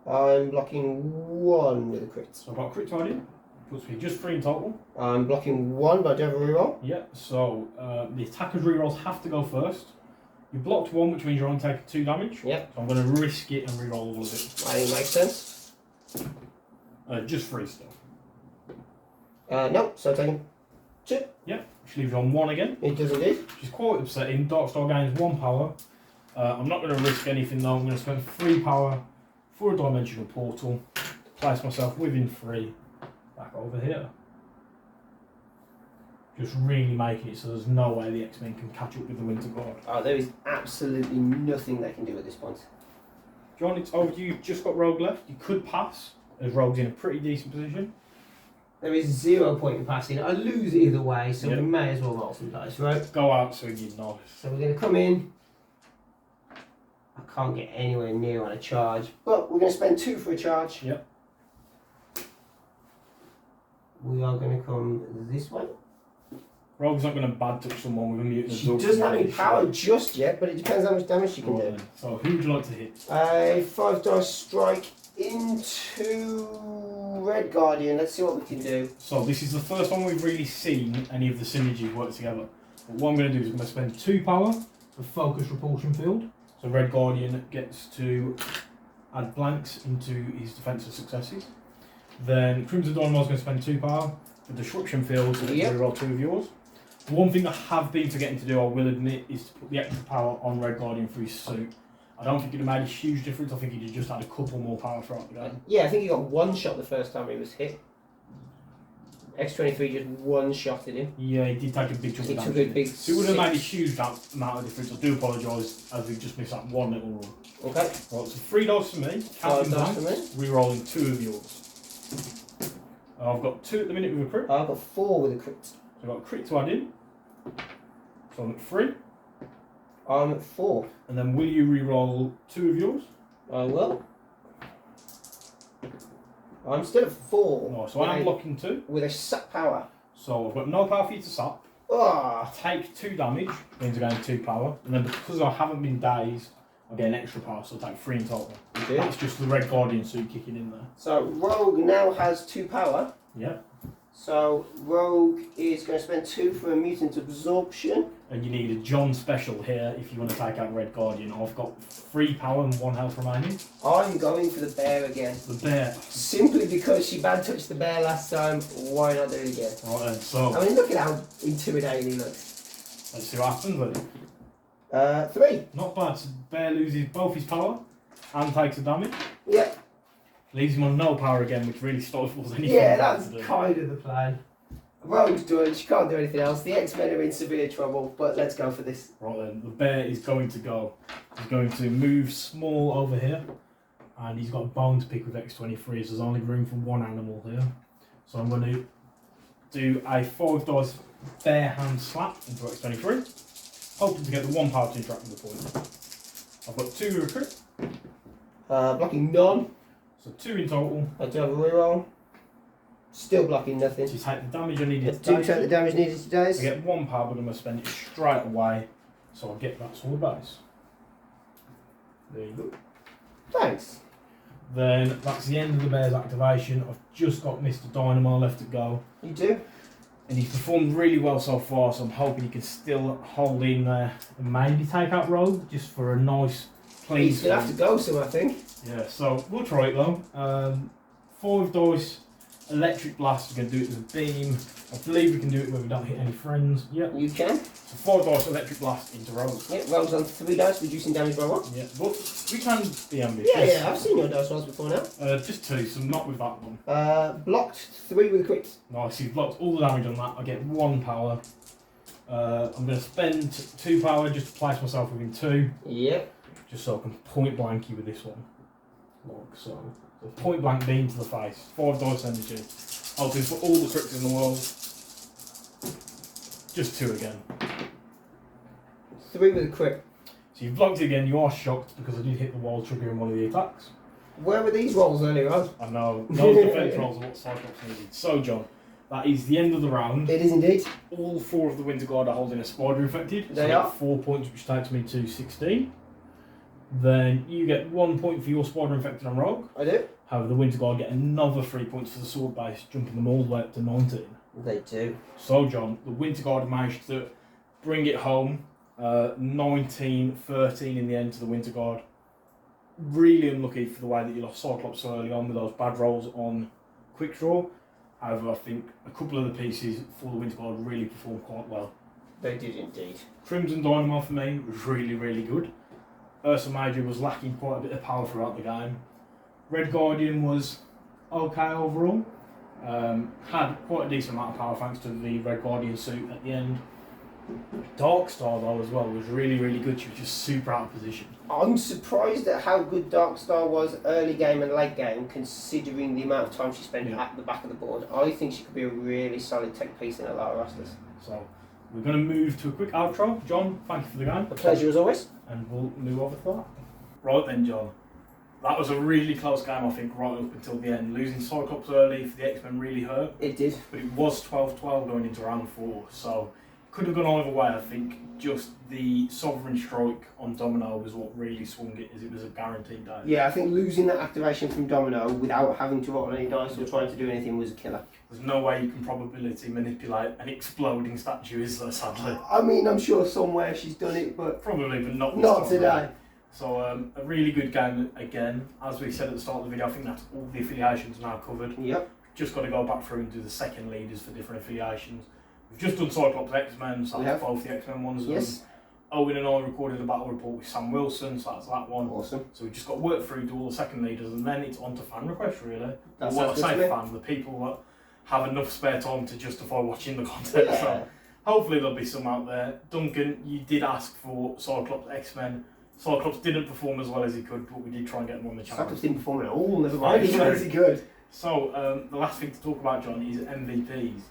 I'm blocking 1 with a crit. So I've got a crit tied in. Puts me just 3 in total. I'm blocking 1, but I do have a reroll. Yeah, so the attacker's rerolls have to go first. You blocked 1, which means you're only taking 2 damage. Yep. So I'm going to risk it and reroll all of it. I think it makes sense. Just 3 stuff. No, so taking. 2. Yep, which leaves you on 1 again. It does indeed. Which is quite upsetting. Darkstar gains 1 power. I'm not going to risk anything though. I'm going to spend 3 power for a dimensional portal. Place myself within 3. Back over here. Just really making it so there's no way the X-Men can catch up with the Winter Guard. Oh, there is absolutely nothing they can do at this point. John, it's over to you. You've just got Rogue left. You could pass, as Rogue's in a pretty decent position. There is 0 point in passing. I lose either way, so we may as well roll some dice, right? Go out so you know. So we're going to come in. I can't get anywhere near on a charge, but we're going to spend 2 for a charge. Yep. We are going to come this way. Rogue's not going to bad touch someone with a mutant She absorption. doesn't have any power just yet, but it depends how much damage she can do. So who would you like to hit? A 5 dice strike into Red Guardian. Let's see what we can do. So this is the first one we've really seen any of the synergies work together. But what I'm going to do is I'm going to spend 2 power for Focus Repulsion Field. So Red Guardian gets to add blanks into his defensive successes. Then Crimson Dynamite's going to spend 2 power for Disruption Field, so reroll 2 of yours. One thing I have been forgetting to do, I will admit, is to put the extra power on Red Guardian for his suit. I don't think it would have made a huge difference. I think he'd have just had a couple more power throughout the game. Yeah, I think he got 1 shot the first time he was hit. X23 just 1-shotted him. Yeah, he did take a big chunk of damage. He took a big So it would have made a huge amount of difference. I do apologise, as we've just missed that one little run. Okay. Right, so 3 dice for me. 5 dice for me. Rerolling 2 of yours. I've got 2 at the minute with a crit. I've got 4 with a crit. So I've got a crit to add in. So I'm at 3. I'm at 4. And then will you re-roll 2 of yours? I will. I'm still at 4. No, so I'm blocking 2. With a sap power. So I've got no power for you to sap. Oh. Take 2 damage, means I gain 2 power. And then because I haven't been dazed, I get an extra power, so I'll take 3 in total. Okay. That's just the Red Guardian suit kicking in there. So Rogue now has 2 power. Yeah. So Rogue is going to spend 2 for a mutant absorption. And you need a John special here if you want to take out Red Guardian. I've got 3 power and 1 health remaining. I'm going for the bear again. The bear. Simply because she bad touched the bear last time, why not do it again? Right then, so I mean, look at how intimidating he looks. let's see what happens then. 3. Not bad. So bear loses both his power and takes the damage. Yeah. Leaves him on no power again, which really stifles anything. Yeah, that's kind of the plan. Rogue's done, she can't do anything else. The X-Men are in severe trouble, but let's go for this. Right then, the bear is going to go. He's going to move small over here, and he's got a bone to pick with X23, so there's only room for 1 animal here. So I'm going to do a 5 dice bear hand slap into X23, hoping to get the 1 power to interact with the point. I've got 2 with a crit. Blocking none. So 2 in total. I do have a reroll. Still blocking nothing. To take the damage I needed I do take the damage needed to daze. I get 1 power, but I'm going to spend it straight away, so I'll get that sword base. There you go. Thanks. Then that's the end of the bear's activation. I've just got Mr. Dynamo left to go. You do? And he's performed really well so far, so I'm hoping he can still hold in there and maybe take out Rogue just for a nice, clean. He's going to have to go soon, I think. Yeah, so we'll try it though. 5 dice. Electric Blast, we're going to do it with a beam. I believe we can do it where we don't hit any friends. Yep. You can. So 5 dice Electric Blast into Rogue. Yeah, Rogue's on 3 dice, reducing damage by 1. Yeah, but we can be ambitious. Yeah, I've seen your dice rolls before now. Just 2, so not with that one. Blocked 3 with a crit. Nice, you've blocked all the damage on that. I get 1 power. I'm going to spend 2 power just to place myself within 2. Yep. Just so I can point blank you with this one. Like so. Point blank beam to the face. 5 dice energy. I'll do for all the crits in the world. Just 2 again. 3 with a crit. So you've blocked it again. You are shocked because I did hit the wall trigger in one of the attacks. Where were these rolls earlier on? I know. Those defense rolls are what Cyclops needed. So John, that is the end of the round. It is indeed. All 4 of the Winter Guard are holding a spider infected. They so are. 4 points, which takes me to 16. Then you get 1 point for your spider infected on Rogue. I do. However, the Winter Guard get another 3 points for the sword base, jumping them all the way up to 19. They do. So John, the Winter Guard managed to bring it home. 19-13 in the end to the Winter Guard. Really unlucky for the way that you lost Cyclops so early on with those bad rolls on quick draw. However, I think a couple of the pieces for the Winter Guard really performed quite well. They did indeed. Crimson Dynamo for me was really, really good. Ursa Major was lacking quite a bit of power throughout the game. Red Guardian was okay overall. Had quite a decent amount of power thanks to the Red Guardian suit at the end. Dark Star though as well was really, really good. She was just super out of position. I'm surprised at how good Dark Star was early game and late game, considering the amount of time she spent at the back of the board. I think she could be a really solid tech piece in a lot of rosters. So we're going to move to a quick outro. John, thank you for the game. A pleasure as always. And we'll move over to that. Right then, John. That was a really close game, I think, right up until the end. Losing Cyclops early for the X-Men really hurt. It did. But it was 12-12 going into round 4, so could have gone either way. I think just the Sovereign Strike on Domino was what really swung it, as it was a guaranteed day. Yeah, I think losing that activation from Domino without having to roll any dice or trying to do anything was a killer. There's no way you can probability manipulate an exploding statue, is there, sadly? I mean, I'm sure somewhere she's done it, but... Probably, but not today. So a really good game again. As we said at the start of the video, I think that's all the affiliations now covered. Yep. Just got to go back through and do the second leaders for different affiliations. We've just done Cyclops X-Men, so that's both the X-Men ones. Yes. Owen and I recorded a battle report with Sam Wilson, so that's that one. Awesome. So we've just got to work through, do all the second leaders, and then it's on to fan requests, really. That's what I say fan, the people that have enough spare time to justify watching the content. Yeah. So hopefully there'll be some out there. Duncan, you did ask for Cyclops X-Men. Cyclops didn't perform as well as he could, but we did try and get him on the channel. Cyclops didn't perform at all, never mind, he was good. So, the last thing to talk about, John, is MVPs.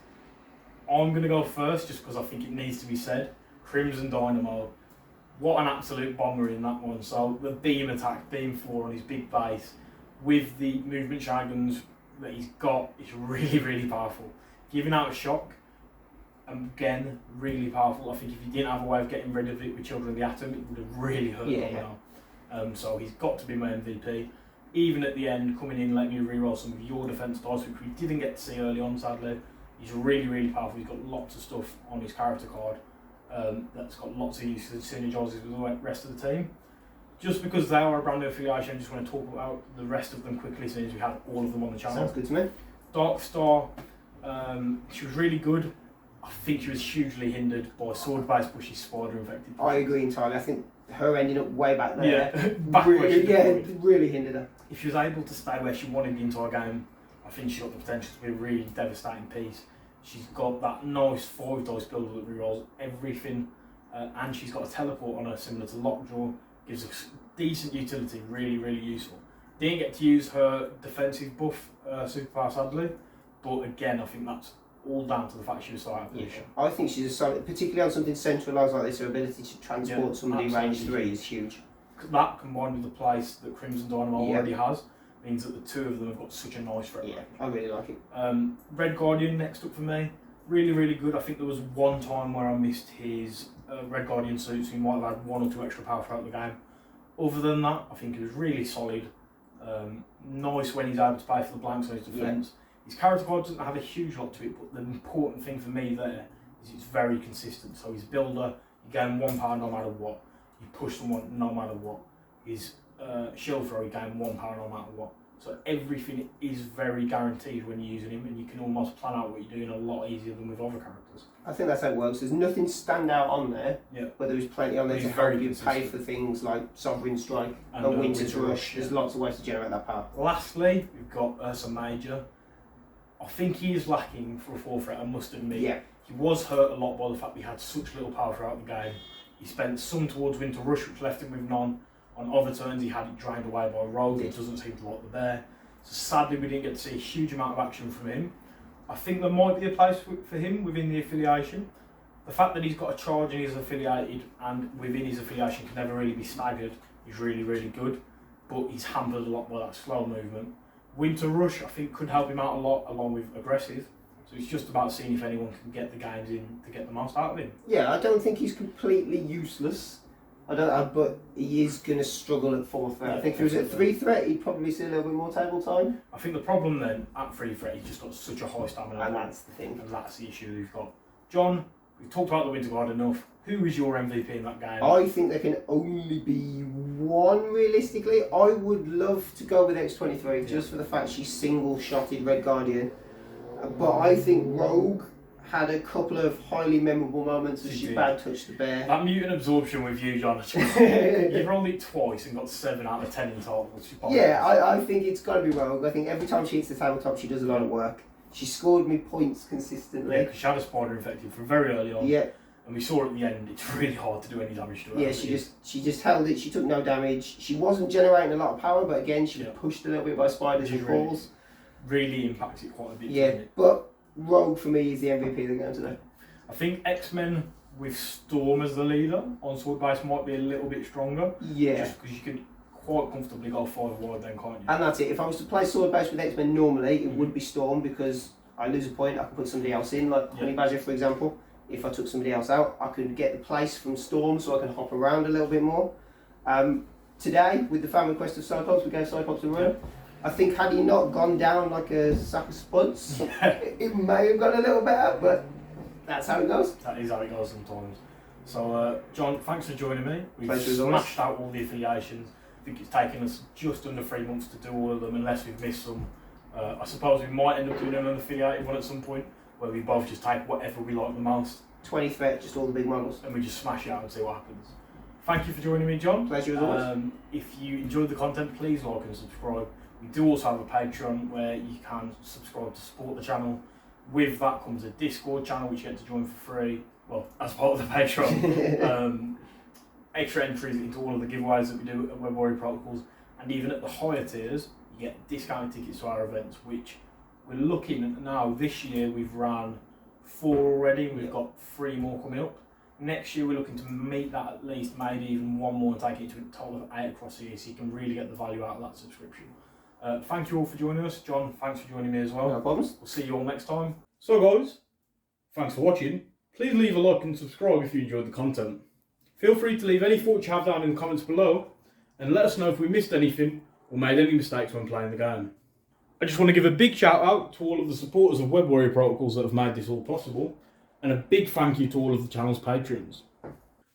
I'm going to go first, just because I think it needs to be said. Crimson Dynamo. What an absolute bomber in that one. So, the beam attack, beam 4 on his big base, with the movement shenanigans that he's got, is really, really powerful. Giving out a shock, again, really powerful. I think if you didn't have a way of getting rid of it with Children of the Atom, it would have really hurt Domino. So he's got to be my MVP. Even at the end, coming in, letting you reroll some of your defense dice, which we didn't get to see early on, sadly. He's really, really powerful. He's got lots of stuff on his character card that's got lots of use that synergizes with the rest of the team. Just because they are a brand new affiliation, I just want to talk about the rest of them quickly, since we had all of them on the channel. Sounds good to me. Dark Star, she was really good. I think she was hugely hindered by sword-based bushy spider infected. I agree entirely. I think her ending up way back there, really hindered her. If she was able to stay where she wanted the entire game, I think she's got the potential to be a really devastating piece. She's got that nice 5 dice builder that rerolls everything, and she's got a teleport on her similar to Lockjaw. Gives us decent utility, really, really useful. Didn't get to use her defensive buff superpower, sadly, but again, I think that's all down to the fact she was so out of position. I think she's a solid, particularly on something centralised like this, her ability to transport somebody range 3 is huge. That combined with the place that Crimson Dynamo already has, means that the two of them have got such a nice threat. Yeah, I really like it. Red Guardian next up for me, really, really good. I think there was one time where I missed his Red Guardian suit, so he might have had 1 or 2 extra power throughout the game. Other than that, I think he was really solid. Nice when he's able to pay for the blanks on his defence. His character card doesn't have a huge lot to it, but the important thing for me there is it's very consistent. So his builder, you gain 1 power no matter what. You push someone no matter what. His shield throw, you gain 1 power no matter what. So everything is very guaranteed when you're using him, and you can almost plan out what you're doing a lot easier than with other characters. I think that's how it works. There's nothing stand out on there, but there's plenty on there to help you pay for things like Sovereign Strike and Winter's Rush. There's lots of ways to generate that power. Lastly, we've got Ursa Major. I think he is lacking for a 4 threat, I must admit. He was hurt a lot by the fact that he had such little power throughout the game. He spent some towards Winter Rush, which left him with none. On other turns, he had it drained away by Rogue. It doesn't seem to like the bear. So sadly, we didn't get to see a huge amount of action from him. I think there might be a place for him within the affiliation. The fact that he's got a charge and he's affiliated, and within his affiliation can never really be staggered, is really, really good. But he's hampered a lot by that slow movement. Winter Rush, I think, could help him out a lot, along with Aggressive. So it's just about seeing if anyone can get the games in to get the most out of him. Yeah, I don't think he's completely useless. But he is going to struggle at 4 threat. I think if he was at 3 threat, he'd probably see a little bit more table time. I think the problem then, at 3 threat, he's just got such a high stamina. And that's the thing. And that's the issue we've got. John, we've talked about the Winter Guard enough. Who is your MVP in that game? I think there can only be one, realistically. I would love to go with X23, just for the fact she's single-shotted Red Guardian. But I think Rogue had a couple of highly memorable moments as she bad touched the bear. That mutant absorption with you, Jonathon. You've rolled it twice and got 7 out of 10 in total. Yeah, I think it's got to be Rogue. I think every time she hits the tabletop, she does a lot of work. She scored me points consistently. Yeah, because she had a spider infected from very early on. Yeah. And we saw at the end, it's really hard to do any damage to her. Yeah, she just held it. She took no damage. She wasn't generating a lot of power, but again, she was pushed a little bit by spiders and crawls. Really impacts it quite a bit. Yeah, but Rogue for me is the MVP of the game today. I think X-Men with Storm as the leader on sword base might be a little bit stronger. Yeah. Just because you can quite comfortably go 5 wide then, can't you? And that's it. If I was to play sword base with X-Men normally, it would be Storm because I lose a point, I can put somebody else in, like Honey Badger for example. If I took somebody else out, I could get the place from Storm so I can hop around a little bit more. Today, with the fan request of Cyclops, we gave Cyclops a run. I think had he not gone down like a sack of spuds, it may have gone a little better, but that's how it goes. That is how it goes sometimes. So, John, thanks for joining me. We've Pleasure smashed out all the affiliations. I think it's taken us just under 3 months to do all of them, unless we've missed some. I suppose we might end up doing an affiliated one at some point, where we both just take whatever we like the most. 20 threat, just all the big models. And we just smash it out and see what happens. Thank you for joining me, John. Pleasure as always. If you enjoyed the content, please like and subscribe. We do also have a Patreon where you can subscribe to support the channel. With that comes a Discord channel which you get to join for free. Well, as part of the Patreon. Extra entries into all of the giveaways that we do at Web Warrior Protocols. And even at the higher tiers, you get discounted tickets to our events, which we're looking at now. This year we've ran 4 already. We've got 3 more coming up. Next year we're looking to meet that at least, maybe even 1 more and take it to a total of 8 across the year, so you can really get the value out of that subscription. Thank you all for joining us. John, thanks for joining me as well. No problems. We'll see you all next time. So guys, thanks for watching. Please leave a like and subscribe if you enjoyed the content. Feel free to leave any thoughts you have down in the comments below and let us know if we missed anything or made any mistakes when playing the game. I just want to give a big shout out to all of the supporters of Web Warrior Protocols that have made this all possible, and a big thank you to all of the channel's patrons.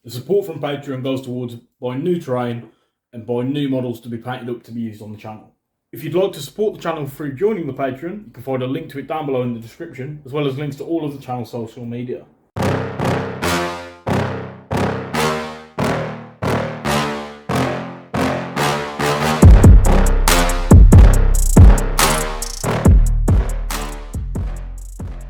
The support from Patreon goes towards buying new terrain and buying new models to be painted up to be used on the channel. If you'd like to support the channel through joining the Patreon, you can find a link to it down below in the description, as well as links to all of the channel's social media.